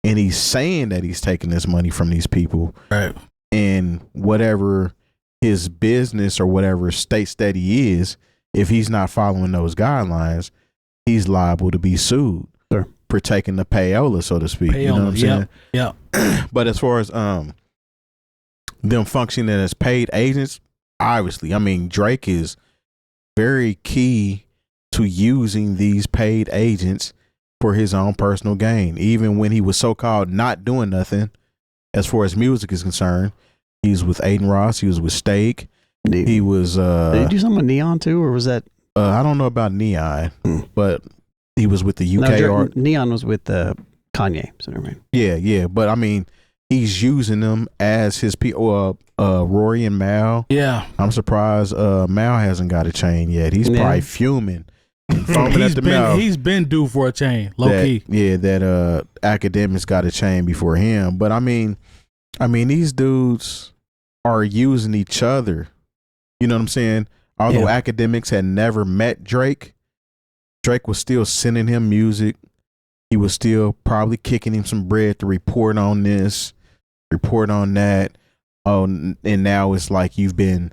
and he's saying that he's taking this money from these people, right? And whatever his business or whatever states that he is, if he's not following those guidelines, he's liable to be sued for taking the payola, so to speak. You know what I'm saying? Yeah. But as far as them functioning as paid agents, obviously, I mean, Drake is very key to using these paid agents for his own personal gain. Even when he was so-called not doing nothing, as far as music is concerned, he was with Aiden Ross, he was with Steak. He was. Did he do something with Neon too, or was that? I don't know about Neon, but he was with the UK art. Neon was with Kanye. So never mind. Yeah. But I mean, he's using them as his people. Rory and Mal. Yeah. I'm surprised Mal hasn't got a chain yet. He's probably fuming. Foaming at the mouth. He's been due for a chain, low key. Yeah, that Akademiks got a chain before him. But I mean, these dudes are using each other. You know what I'm saying? Although Akademiks had never met Drake, Drake was still sending him music. He was still probably kicking him some bread to report on this, report on that. Oh, and now it's like you've been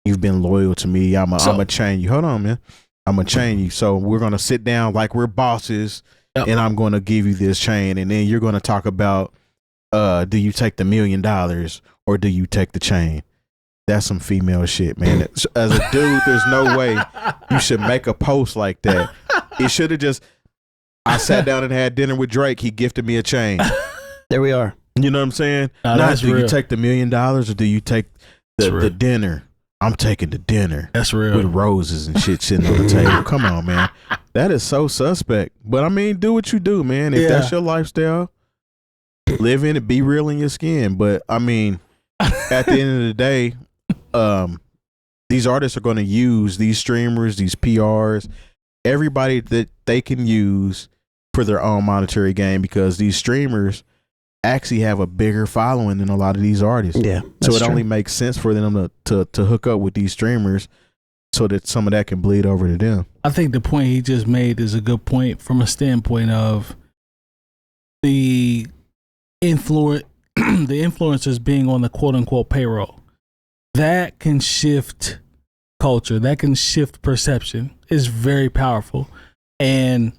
loyal to me. I'm gonna chain you. Hold on, man. I'm gonna chain you. So we're gonna sit down like we're bosses, and I'm gonna give you this chain, and then you're gonna talk about, do you take the $1 million or do you take the chain? That's some female shit, man. As a dude, there's no way you should make a post like that. It should have just, I sat down and had dinner with Drake. He gifted me a chain. There we are. You know what I'm saying? That's do real. you take the $1 million or do you take the dinner? I'm taking the dinner. That's real. With roses and shit sitting on the table. Come on, man. That is so suspect. But I mean, do what you do, man. If that's your lifestyle, live in it, be real in your skin. But I mean, at the end of the day, these artists are going to use these streamers, these PRs, everybody that they can use for their own monetary gain, because these streamers actually have a bigger following than a lot of these artists. Yeah. So it only makes sense for them to hook up with these streamers so that some of that can bleed over to them. I think the point he just made is a good point from a standpoint of the influencers being on the quote unquote payroll. That can shift culture. That can shift perception. It's very powerful. And,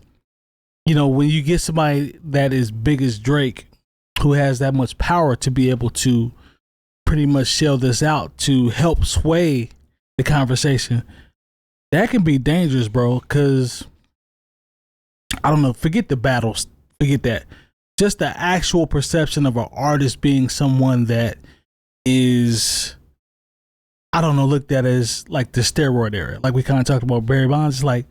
you know, when you get somebody that is big as Drake, who has that much power to be able to pretty much shell this out to help sway the conversation, that can be dangerous, bro. Because, I don't know, forget the battles, forget that. Just the actual perception of an artist being someone that is, I don't know, looked at as like the steroid era. Like we kind of talked about Barry Bonds. It's like,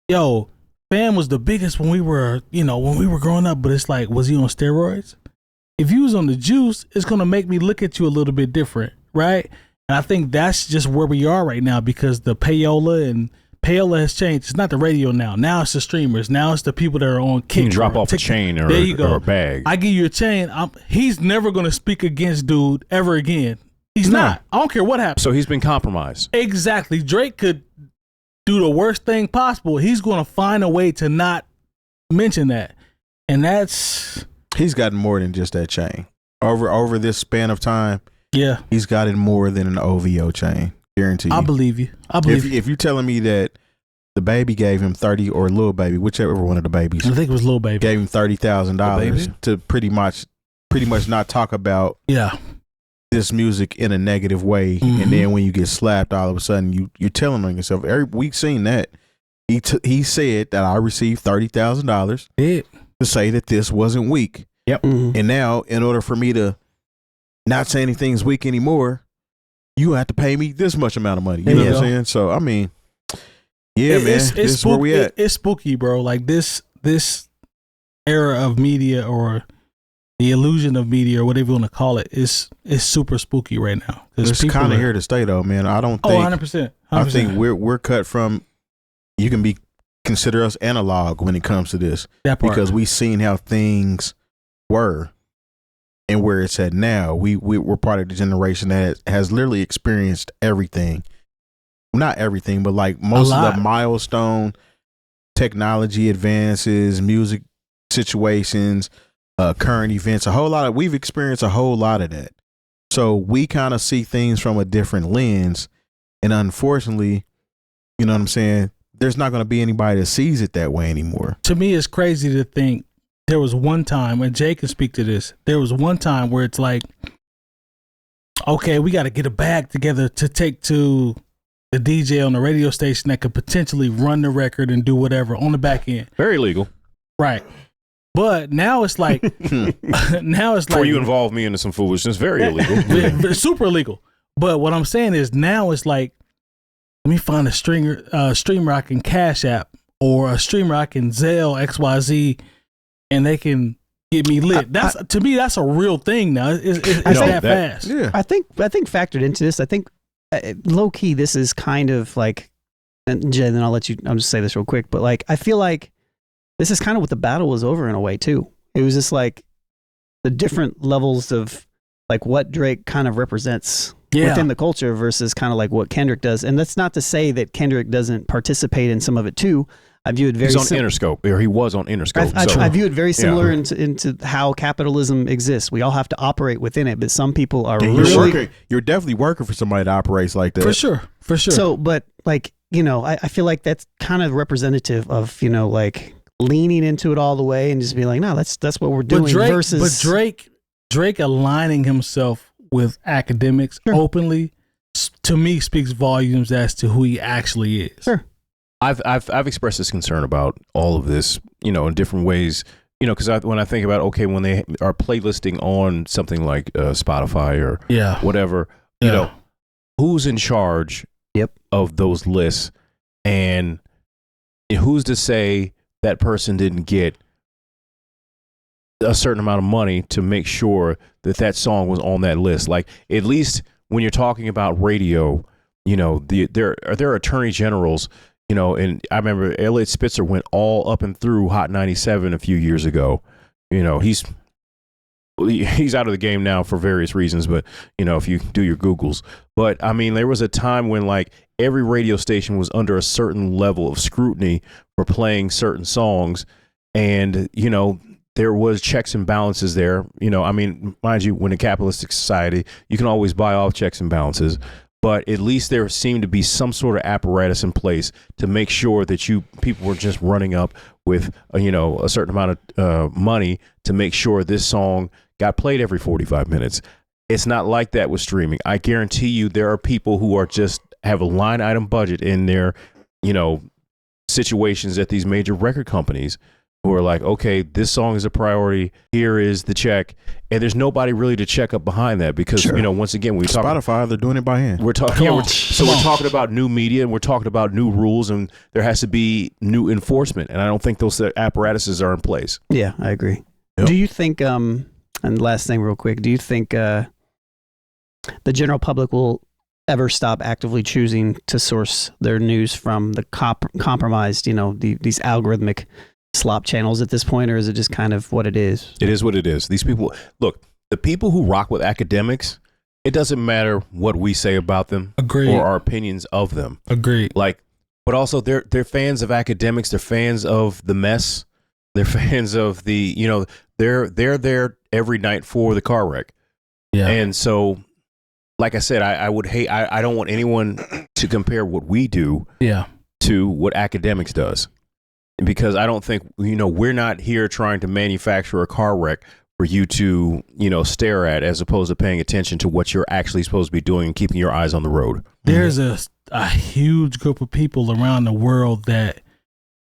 yo, Fam was the biggest when we were growing up, but it's like, was he on steroids? If you was on the juice, it's going to make me look at you a little bit different, right? And I think that's just where we are right now, because the Payola has changed. It's not the radio now. Now it's the streamers. Now it's the people that are on Kick. You can drop off a chain or a bag. I give you a chain. He's never going to speak against dude ever again. He's not. I don't care what happens. So he's been compromised. Exactly. Drake could do the worst thing possible. He's going to find a way to not mention that. And that's... He's gotten more than just that chain. Over this span of time, he's gotten more than an OVO chain. Guarantee you. I believe you. If you're telling me that the baby gave him 30, or Lil Baby, whichever one of the babies, I think it was Lil Baby, gave him $30,000 to pretty much not talk about this music in a negative way, and then when you get slapped, all of a sudden you're telling on yourself. We've seen that. He said that I received $30,000 to say that this wasn't weak. Yep. And now, in order for me to not say anything's weak anymore, you have to pay me this much amount of money. You know what I'm saying? So, I mean, man, this is where we at. It's spooky, bro. Like this era of media, or the illusion of media, or whatever you want to call it, is super spooky right now. It's kind of here to stay, though, man. I don't think. 100%. I think we're cut from. You can consider us analog when it comes to this, because we've seen how things were and where it's at now. We're part of the generation that has literally experienced everything. Not everything, but like most of the milestone technology advances, music situations, current events, we've experienced a whole lot of that. So we kind of see things from a different lens. And unfortunately, you know what I'm saying? There's not going to be anybody that sees it that way anymore. To me, it's crazy to think there was one time, and Jay can speak to this, there was one time where it's like, okay, we got to get a bag together to take to the DJ on the radio station that could potentially run the record and do whatever on the back end. Very legal. Right. But now it's like, Before you involve me into some foolishness, very illegal. Super illegal. But what I'm saying is now it's like, let me find a streamer I can Cash App or a streamer I can Zelle XYZ and they can get me lit. To me, that's a real thing now. It's that fast. Yeah. I think factored into this, I think low key, this is kind of like, and Jay, then I'll just say this real quick, but like, I feel like this is kind of what the battle was over in a way too. It was just like the different levels of like what Drake kind of represents within the culture versus kind of like what Kendrick does. And that's not to say that Kendrick doesn't participate in some of it too. I view it very. He's on Interscope, or he was on Interscope. I view it very similar into how capitalism exists. We all have to operate within it, but some people are really. You're definitely working for somebody that operates like that. For sure. So, but like, you know, I feel like that's kind of representative of, you know, like leaning into it all the way and just be like, no, that's what we're doing. But Drake aligning himself with Akademiks openly, to me, speaks volumes as to who he actually is. Sure. I've expressed this concern about all of this, you know, in different ways, you know, because when I think about, okay, when they are playlisting on something like Spotify or whatever, you know, who's in charge of those lists, and who's to say that person didn't get a certain amount of money to make sure that song was on that list? Like, at least when you're talking about radio, you know, there are attorney generals. You know, and I remember Elliot Spitzer went all up and through Hot 97 a few years ago. You know, he's out of the game now for various reasons, but, you know, if you do your Googles. But, I mean, there was a time when, like, every radio station was under a certain level of scrutiny for playing certain songs. And, you know, there was checks and balances there. You know, I mean, mind you, when a capitalistic society, you can always buy off checks and balances. But at least there seemed to be some sort of apparatus in place to make sure that people were just running up with, you know, a certain amount of money to make sure this song got played every 45 minutes. It's not like that with streaming. I guarantee you there are people who are just have a line item budget in their, you know, situations at these major record companies who are like, okay, this song is a priority. Here is the check. And there's nobody really to check up behind that because, you know, once again, we talk Spotify, they're doing it by hand. We're talking, we're talking about new media and we're talking about new rules, and there has to be new enforcement. And I don't think those apparatuses are in place. Yeah, I agree. Yep. Do you think, and last thing real quick, do you think the general public will ever stop actively choosing to source their news from the compromised, you know, these algorithmic slop channels at this point, or is it just kind of what it is? It is what it is. These people, look, the people who rock with Akademiks, it doesn't matter what we say about them or our opinions of them. Agreed. Like, but also they're fans of Akademiks. They're fans of the mess. They're fans of the, you know, they're there every night for the car wreck. Yeah. And so, like I said, I would hate, I don't want anyone to compare what we do to what Akademiks does. Because I don't think, you know, we're not here trying to manufacture a car wreck for you to, you know, stare at, as opposed to paying attention to what you're actually supposed to be doing and keeping your eyes on the road. There's a huge group of people around the world that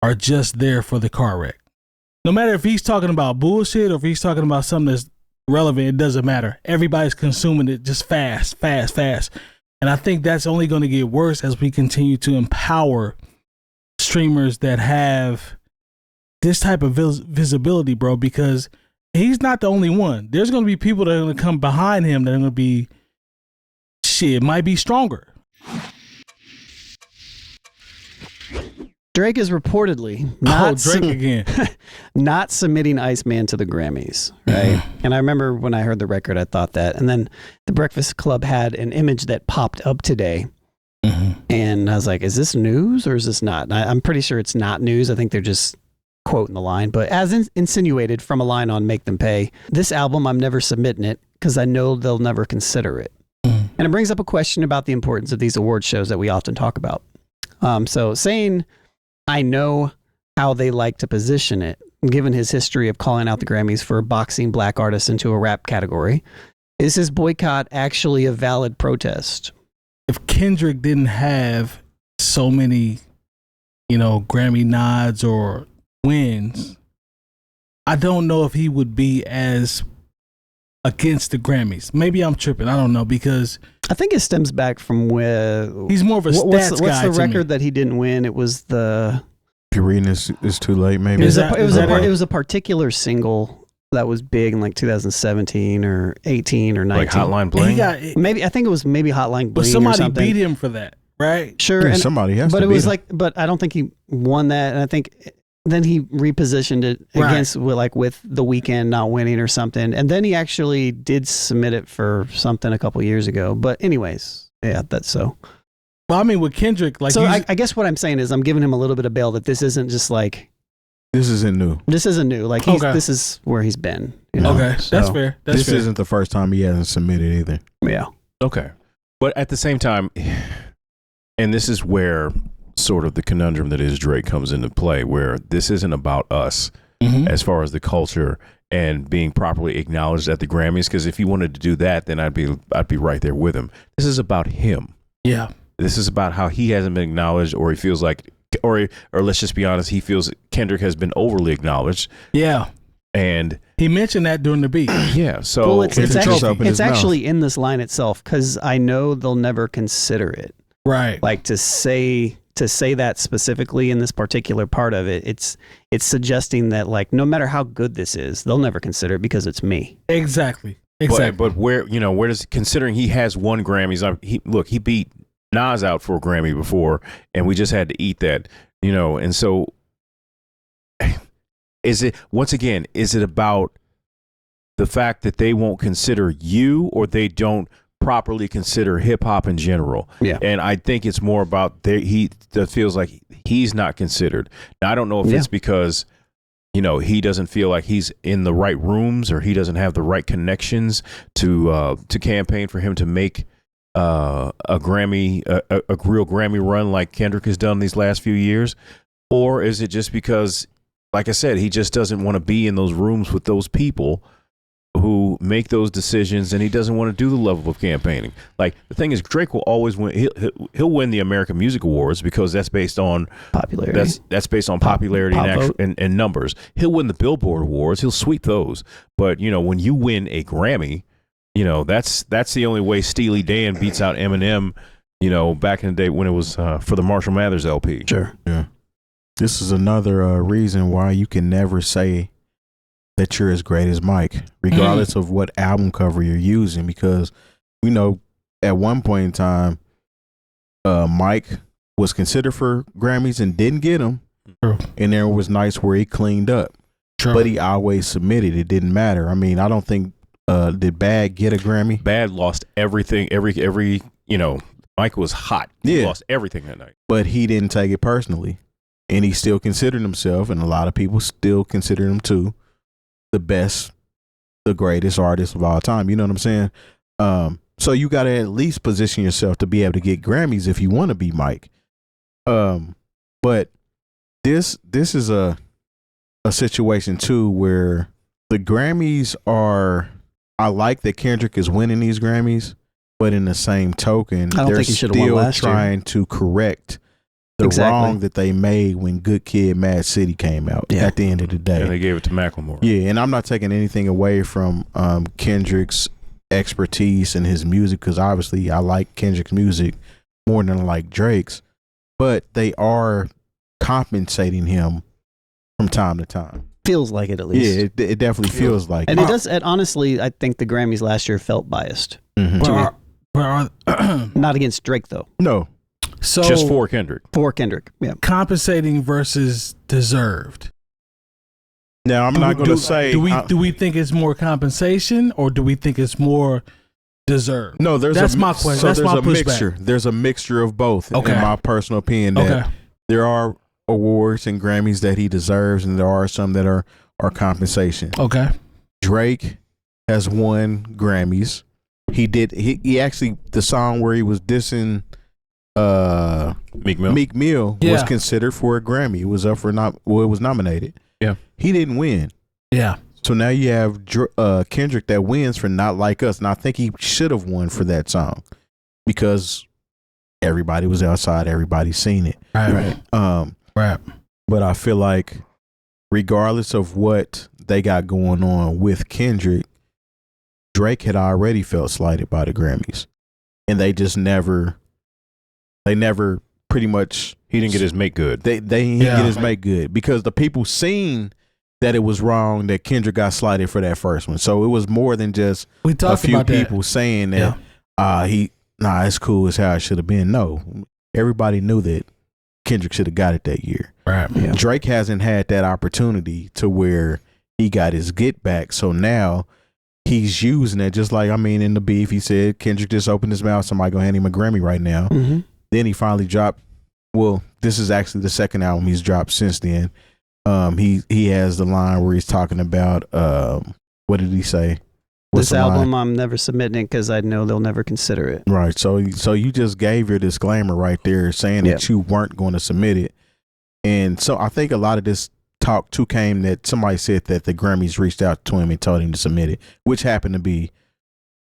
are just there for the car wreck. No matter if he's talking about bullshit or if he's talking about something that's relevant, it doesn't matter. Everybody's consuming it just fast. And I think that's only going to get worse as we continue to empower streamers that have this type of visibility, bro, because he's not the only one. There's going to be people that are going to come behind him that are going to be, might be stronger. Drake is reportedly not submitting Iceman to the Grammys, right? And I remember when I heard the record, I thought that. And then the Breakfast Club had an image that popped up today And I was like, is this news or is this not? And I'm pretty sure it's not news. I think they're just quoting the line. But as insinuated from a line on Make Them Pay, this album, I'm never submitting it because I know they'll never consider it. And it brings up a question about the importance of these award shows that we often talk about. So saying, I know how they like to position it, given his history of calling out the Grammys for boxing black artists into a rap category, is his boycott actually a valid protest? If Kendrick didn't have so many, Grammy nods or wins, I don't know if he would be as against the Grammys. Maybe I'm tripping. I don't know, because I think it stems back from where he's more of a stats guy. What's the record that he didn't win? It was the. If you're reading this, it's too late. Maybe it was a particular single that was big in like 2017 or 18 or 19. Like Hotline Bling. Maybe I think it was maybe Hotline Bling. But somebody beat him for that, right? Sure, Yeah, and, somebody has. but to it was beat him. like, but I don't think he won that, and I think. Then he repositioned it against with The Weeknd not winning or something. And then he actually did submit it for something a couple years ago. But anyways, yeah, that's so. Well, I mean, with Kendrick, like, so I guess what I'm saying is I'm giving him a little bit of bail that this isn't just like. This isn't new. This isn't new. Like this is where he's been. Okay, so, that's fair. This isn't the first time he hasn't submitted either. Yeah. Okay. But at the same time, and this is where sort of the conundrum that is Drake comes into play, where this isn't about us as far as the culture and being properly acknowledged at the Grammys, because if he wanted to do that, then I'd be right there with him. This is about him. Yeah. This is about how he hasn't been acknowledged, or he feels like, or let's just be honest, he feels Kendrick has been overly acknowledged. Yeah. And he mentioned that during the beat. Yeah. So it's actually in this line itself, because I know they'll never consider it. Right. Like to say that specifically in this particular part of it, it's suggesting that like no matter how good this is, they'll never consider it because it's me. Exactly. But where does, considering he has won Grammys, he beat Nas out for a Grammy before, and we just had to eat that, and so is it about the fact that they won't consider you, or they don't properly consider hip hop in general? Yeah. And I think it's more about that feels like he's not considered. Now, I don't know if it's because, he doesn't feel like he's in the right rooms, or he doesn't have the right connections to campaign for him to make a Grammy, a real Grammy run like Kendrick has done these last few years. Or is it just because, like I said, he just doesn't want to be in those rooms with those people who make those decisions, and he doesn't want to do the level of campaigning. Like, the thing is, Drake will always win. He'll win the American Music Awards because that's based on popularity. That's based on popularity and numbers. He'll win the Billboard Awards. He'll sweep those. But when you win a Grammy, that's the only way Steely Dan beats out Eminem. Back in the day when it was for the Marshall Mathers LP. Sure. Yeah. This is another reason why you can never say that you're as great as Mike, regardless of what album cover you're using, because we know at one point in time, Mike was considered for Grammys and didn't get them. True. And there was nights where he cleaned up. True. But he always submitted. It didn't matter. I mean, I don't think did Bad get a Grammy? Bad lost everything. Every Mike was hot. He lost everything that night. But he didn't take it personally, and he still considered himself, and a lot of people still consider him too, the best, the greatest artist of all time. You know what I'm saying? So you got to at least position yourself to be able to get Grammys if you want to be Mike. But this is a situation too where the Grammys are. I like that Kendrick is winning these Grammys, but in the same token, they're still trying to correct the wrong that they made when Good Kid, Mad City came out at the end of the day. Yeah, they gave it to Macklemore. Yeah, and I'm not taking anything away from Kendrick's expertise and his music, because obviously I like Kendrick's music more than I like Drake's, but they are compensating him from time to time. Feels like it, at least. Yeah, it definitely feels like and it does. And honestly, I think the Grammys last year felt biased. Not against Drake, though. No. So just for Kendrick. For Kendrick, yeah. Compensating versus deserved. Now, I'm not going to say. Do we think it's more compensation, or do we think it's more deserve? No, that's my question. So that's there's my a pushback. mixture. There's a mixture of both. Okay. In my personal opinion, that there are awards and Grammys that he deserves, and there are some that are compensation. Okay. Drake has won Grammys. He actually, the song where he was dissing Meek Mill was considered for a Grammy. It was up for it was nominated. Yeah. He didn't win. Yeah. So now you have Kendrick that wins for Not Like Us. And I think he should have won for that song because everybody was outside, everybody's seen it. Right. Right. But I feel like regardless of what they got going on with Kendrick, Drake had already felt slighted by the Grammys. And they never pretty much. He didn't get his make good. They didn't get his make good because the people seen that it was wrong that Kendrick got slighted for that first one. So it was more than just a few people saying that it's cool as how it should have been. No, everybody knew that Kendrick should have got it that year. Right. Yeah. Drake hasn't had that opportunity to where he got his get back. So now he's using it just like, in the beef, he said Kendrick just opened his mouth. Somebody gonna hand him a Grammy right now. Mm-hmm. Then he finally dropped. Well, this is actually the second album he's dropped since then. He has the line where he's talking about what did he say? This album I'm never submitting because I know they'll never consider it. Right. So you just gave your disclaimer right there saying that you weren't going to submit it. And so I think a lot of this talk too came that somebody said that the Grammys reached out to him and told him to submit it, which happened to be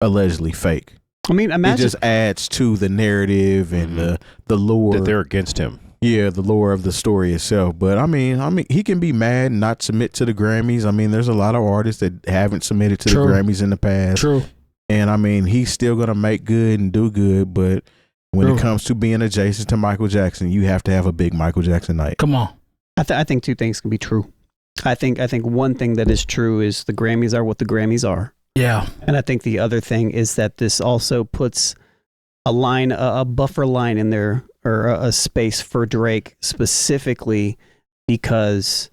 allegedly fake. Imagine it just adds to the narrative and the lore that they're against him. Yeah, the lore of the story itself. But I mean, he can be mad and not submit to the Grammys. There's a lot of artists that haven't submitted to the Grammys in the past. True. And he's still gonna make good and do good. But when it comes to being adjacent to Michael Jackson, you have to have a big Michael Jackson night. Come on. I think two things can be true. I think one thing that is true is the Grammys are what the Grammys are. Yeah. And I think the other thing is that this also puts a buffer line in there, or a space for Drake specifically because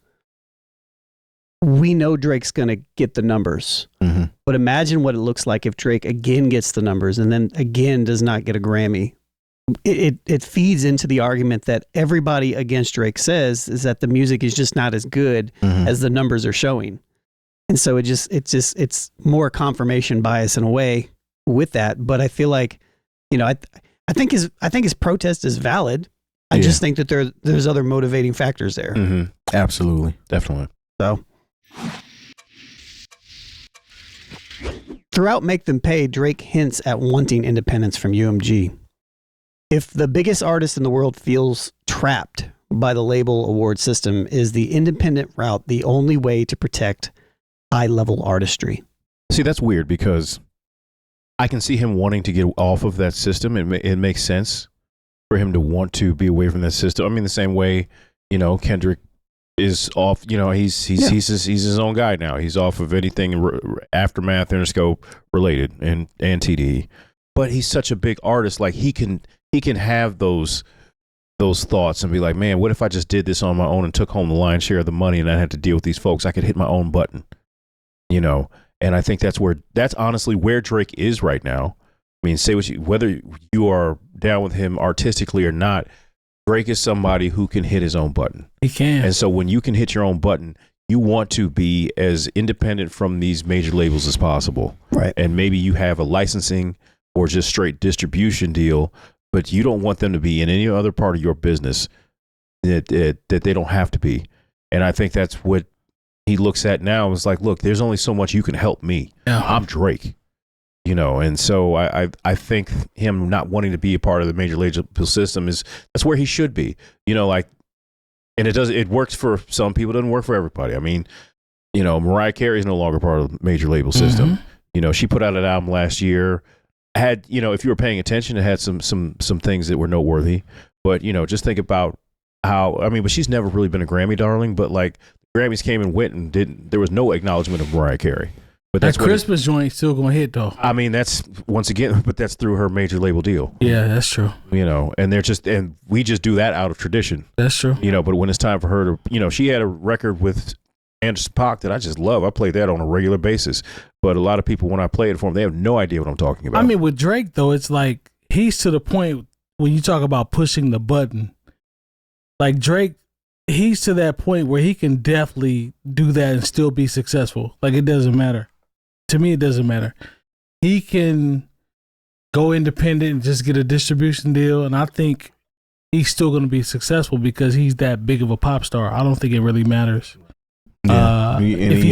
we know Drake's going to get the numbers. Mm-hmm. But imagine what it looks like if Drake again gets the numbers and then again does not get a Grammy. It feeds into the argument that everybody against Drake says is that the music is just not as good as the numbers are showing. And so it's more confirmation bias in a way with that. But I feel like, I think his protest is valid. I just think that there's other motivating factors there. Mm-hmm. Absolutely. Definitely. So throughout Make Them Pay, Drake hints at wanting independence from UMG. If the biggest artist in the world feels trapped by the label award system, is the independent route the only way to protect high-level artistry? See, that's weird because I can see him wanting to get off of that system. It makes sense for him to want to be away from that system. The same way, Kendrick is off. He's his own guy now. He's off of anything Aftermath, Interscope related, and TDE. But he's such a big artist. Like he can have those thoughts and be like, man, what if I just did this on my own and took home the lion's share of the money and I had to deal with these folks? I could hit my own button, And I think that's honestly where Drake is right now. Say whether you are down with him artistically or not, Drake is somebody who can hit his own button. He can. And so when you can hit your own button, you want to be as independent from these major labels as possible. Right. And maybe you have a licensing or just straight distribution deal, but you don't want them to be in any other part of your business that they don't have to be. And I think that's what he looks at now. Is like, look, there's only so much you can help me. Yeah. I'm Drake, and so I think him not wanting to be a part of the major label system that's where he should be, and it works for some people, it doesn't work for everybody. Mariah Carey is no longer part of the major label system. She put out an album last year, had, if you were paying attention, it had some things that were noteworthy, but just think about how, but she's never really been a Grammy darling, but like Grammys came and went and there was no acknowledgement of Mariah Carey. But that Christmas joint still gonna hit though. That's once again, but that's through her major label deal. Yeah, that's true. And we just do that out of tradition. That's true. But when it's time for her to, she had a record with Anderson .Paak that I just love. I play that on a regular basis. But a lot of people, when I play it for them, they have no idea what I'm talking about. I mean, with Drake though, it's like he's to the point when you talk about pushing the button. Like Drake, he's to that point where he can definitely do that and still be successful. Like it doesn't matter. To me, it doesn't matter. He can go independent and just get a distribution deal, and I think he's still going to be successful because he's that big of a pop star. I don't think it really matters. Yeah. If he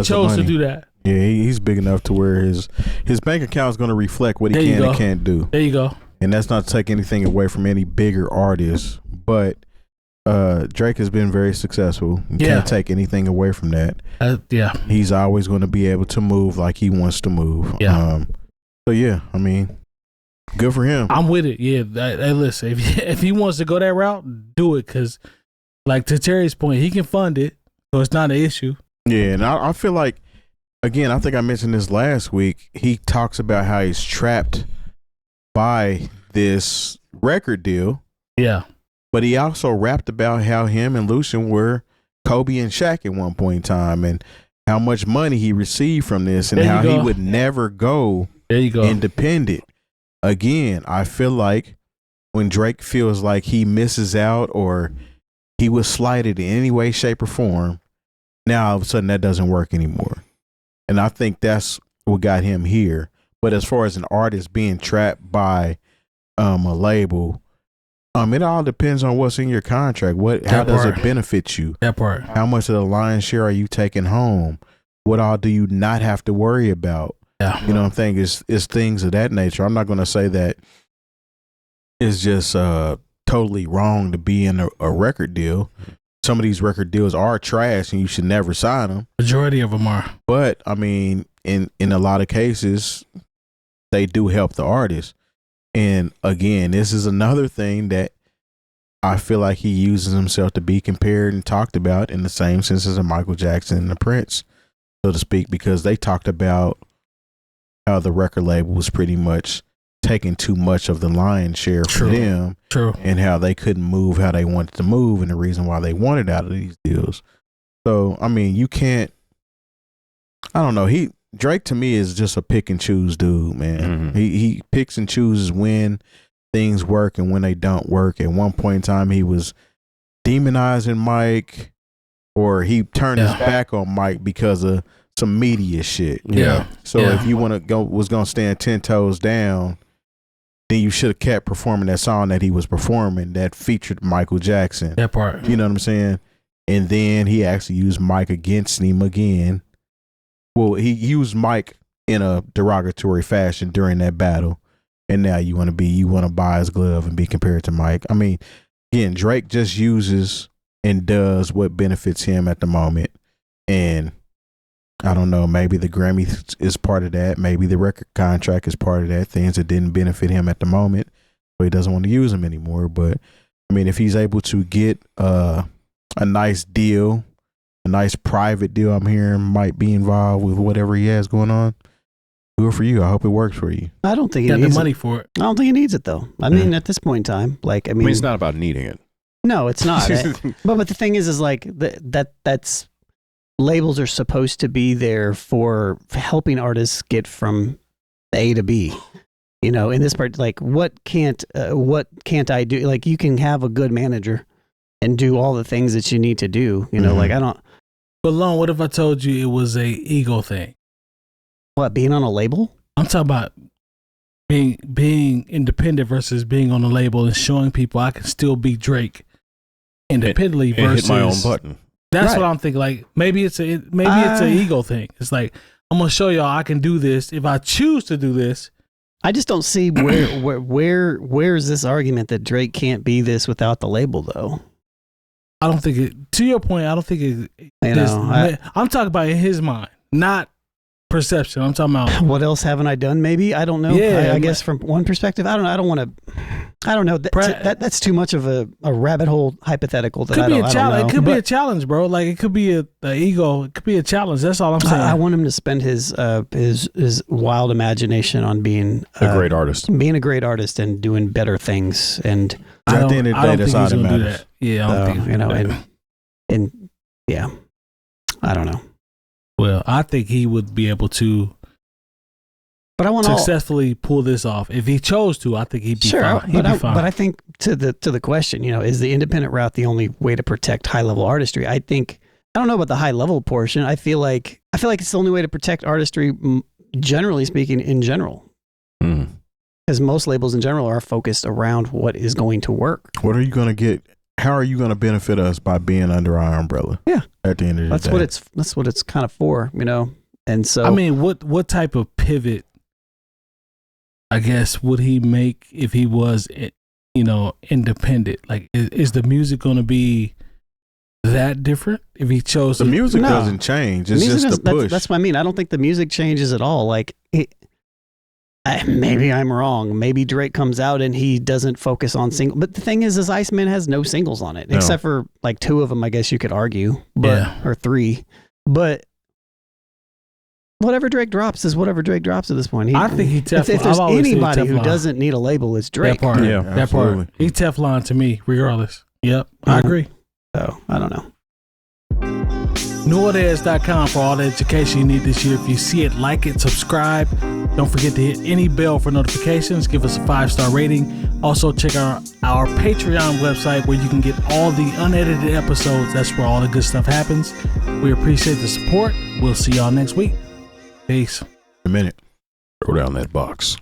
chose to do that. Yeah, he's big enough to where his bank account is going to reflect what he can and can't do. There you go. And that's not to take anything away from any bigger artists, but Drake has been very successful. You can't take anything away from that. Yeah. He's always going to be able to move like he wants to move. Yeah. So, yeah, I mean, good for him. I'm with it. Yeah. Hey, listen, if he wants to go that route, do it. Because, like, to Terry's point, he can fund it, so it's not an issue. Yeah, and I feel like, again, I think I mentioned this last week. He talks about how he's trapped by this record deal. Yeah. But he also rapped about how him and Lucian were Kobe and Shaq at one point in time and how much money he received from this and how he would never go independent. Again, I feel like when Drake feels like he misses out or he was slighted in any way, shape, or form, now all of a sudden that doesn't work anymore. And I think that's what got him here. But as far as an artist being trapped by a label, it all depends on what's in your contract. How does it benefit you? That part. How much of the lion's share are you taking home? What all do you not have to worry about? Yeah. You know what I'm saying? It's things of that nature. I'm not going to say that it's just totally wrong to be in a record deal. Some of these record deals are trash and you should never sign them. Majority of them are. But, I mean, in a lot of cases, they do help the artist. And again, this is another thing that I feel like he uses himself to be compared and talked about in the same sense as a Michael Jackson and the Prince, so to speak, because they talked about how the record label was pretty much taking too much of the lion's share from them. True. And how they couldn't move how they wanted to move and the reason why they wanted out of these deals. So, I mean, you can't, I don't know. Drake to me is just a pick and choose dude, man. Mm-hmm. He picks and chooses when things work and when they don't work. At one point in time, he was demonizing Mike, or he turned his back on Mike because of some media shit. Yeah. So if you was gonna stand 10 toes down, then you should have kept performing that song that he was performing that featured Michael Jackson. That part. You know what I'm saying? And then he actually used Mike against him again. Well, he used Mike in a derogatory fashion during that battle, and now you want to buy his glove and be compared to Mike. I mean, again, Drake just uses and does what benefits him at the moment, and I don't know, maybe the Grammy is part of that, maybe the record contract is part of that, things that didn't benefit him at the moment, so he doesn't want to use them anymore. But I mean, if he's able to get a nice deal, a nice private deal, I'm hearing might be involved with whatever he has going on, good for you. I hope it works for you. I don't think he got needs the money for it. I don't think he needs it though. I mean, at this point in time, like, I mean, it's not about needing it. No, it's not. But the thing is like that's labels are supposed to be there for helping artists get from A to B. You know, in this part, like, what can't I do? Like, you can have a good manager and do all the things that you need to do. You know, like, I don't. But Lon, what if I told you it was a ego thing? What, being on a label? I'm talking about being independent versus being on a label and showing people I can still be Drake independently and versus hit my own button. That's what I'm thinking. Like, maybe it's an ego thing. It's like, I'm gonna show y'all I can do this if I choose to do this. I just don't see where is this argument that Drake can't be this without the label though. I don't think it. To your point, I don't think it. I'm talking about in his mind, not perception. I'm talking about what else haven't I done? Maybe I don't know. Yeah, I guess from one perspective, I don't want to. I don't know. That's too much of a rabbit hole hypothetical. That I don't know. It could be a challenge, bro. Like, it could be a ego. It could be a challenge. That's all I'm saying. I want him to spend his wild imagination on being a great artist, and doing better things. And at the end of the day, that's all that matters. Yeah, I don't think and yeah, I don't know. Well, I think he would be able to. But I want successfully pull this off. If he chose to, I think he'd be fine. But I think to the question, is the independent route the only way to protect high level artistry? I don't know about the high level portion. I feel like it's the only way to protect artistry, generally speaking, in general. Because most labels in general are focused around what is going to work. What are you going to get? How are you going to benefit us by being under our umbrella? Yeah. At the end of the day, that's what it's kind of for, And so, I mean, what type of pivot, I guess, would he make if he was, independent? Like, is the music going to be that different if he chose? The music doesn't change. It's just a push. That's what I mean. I don't think the music changes at all. Like, maybe I'm wrong. Maybe Drake comes out and he doesn't focus on single. But the thing is Iceman has no singles on it, except for like 2 of them. I guess you could argue, or 3. But whatever Drake drops is whatever Drake drops at this point. I think he Teflon. If there's anybody who doesn't need a label, it's Drake. That part, that part. He Teflon to me, regardless. Yep, I agree. So I don't know. NewOldHeads.com for all the education you need this year. If you see it, like it, subscribe. Don't forget to hit any bell for notifications. Give us a 5-star rating. Also, check out our Patreon website where you can get all the unedited episodes. That's where all the good stuff happens. We appreciate the support. We'll see y'all next week. Peace. A minute. Throw down that box.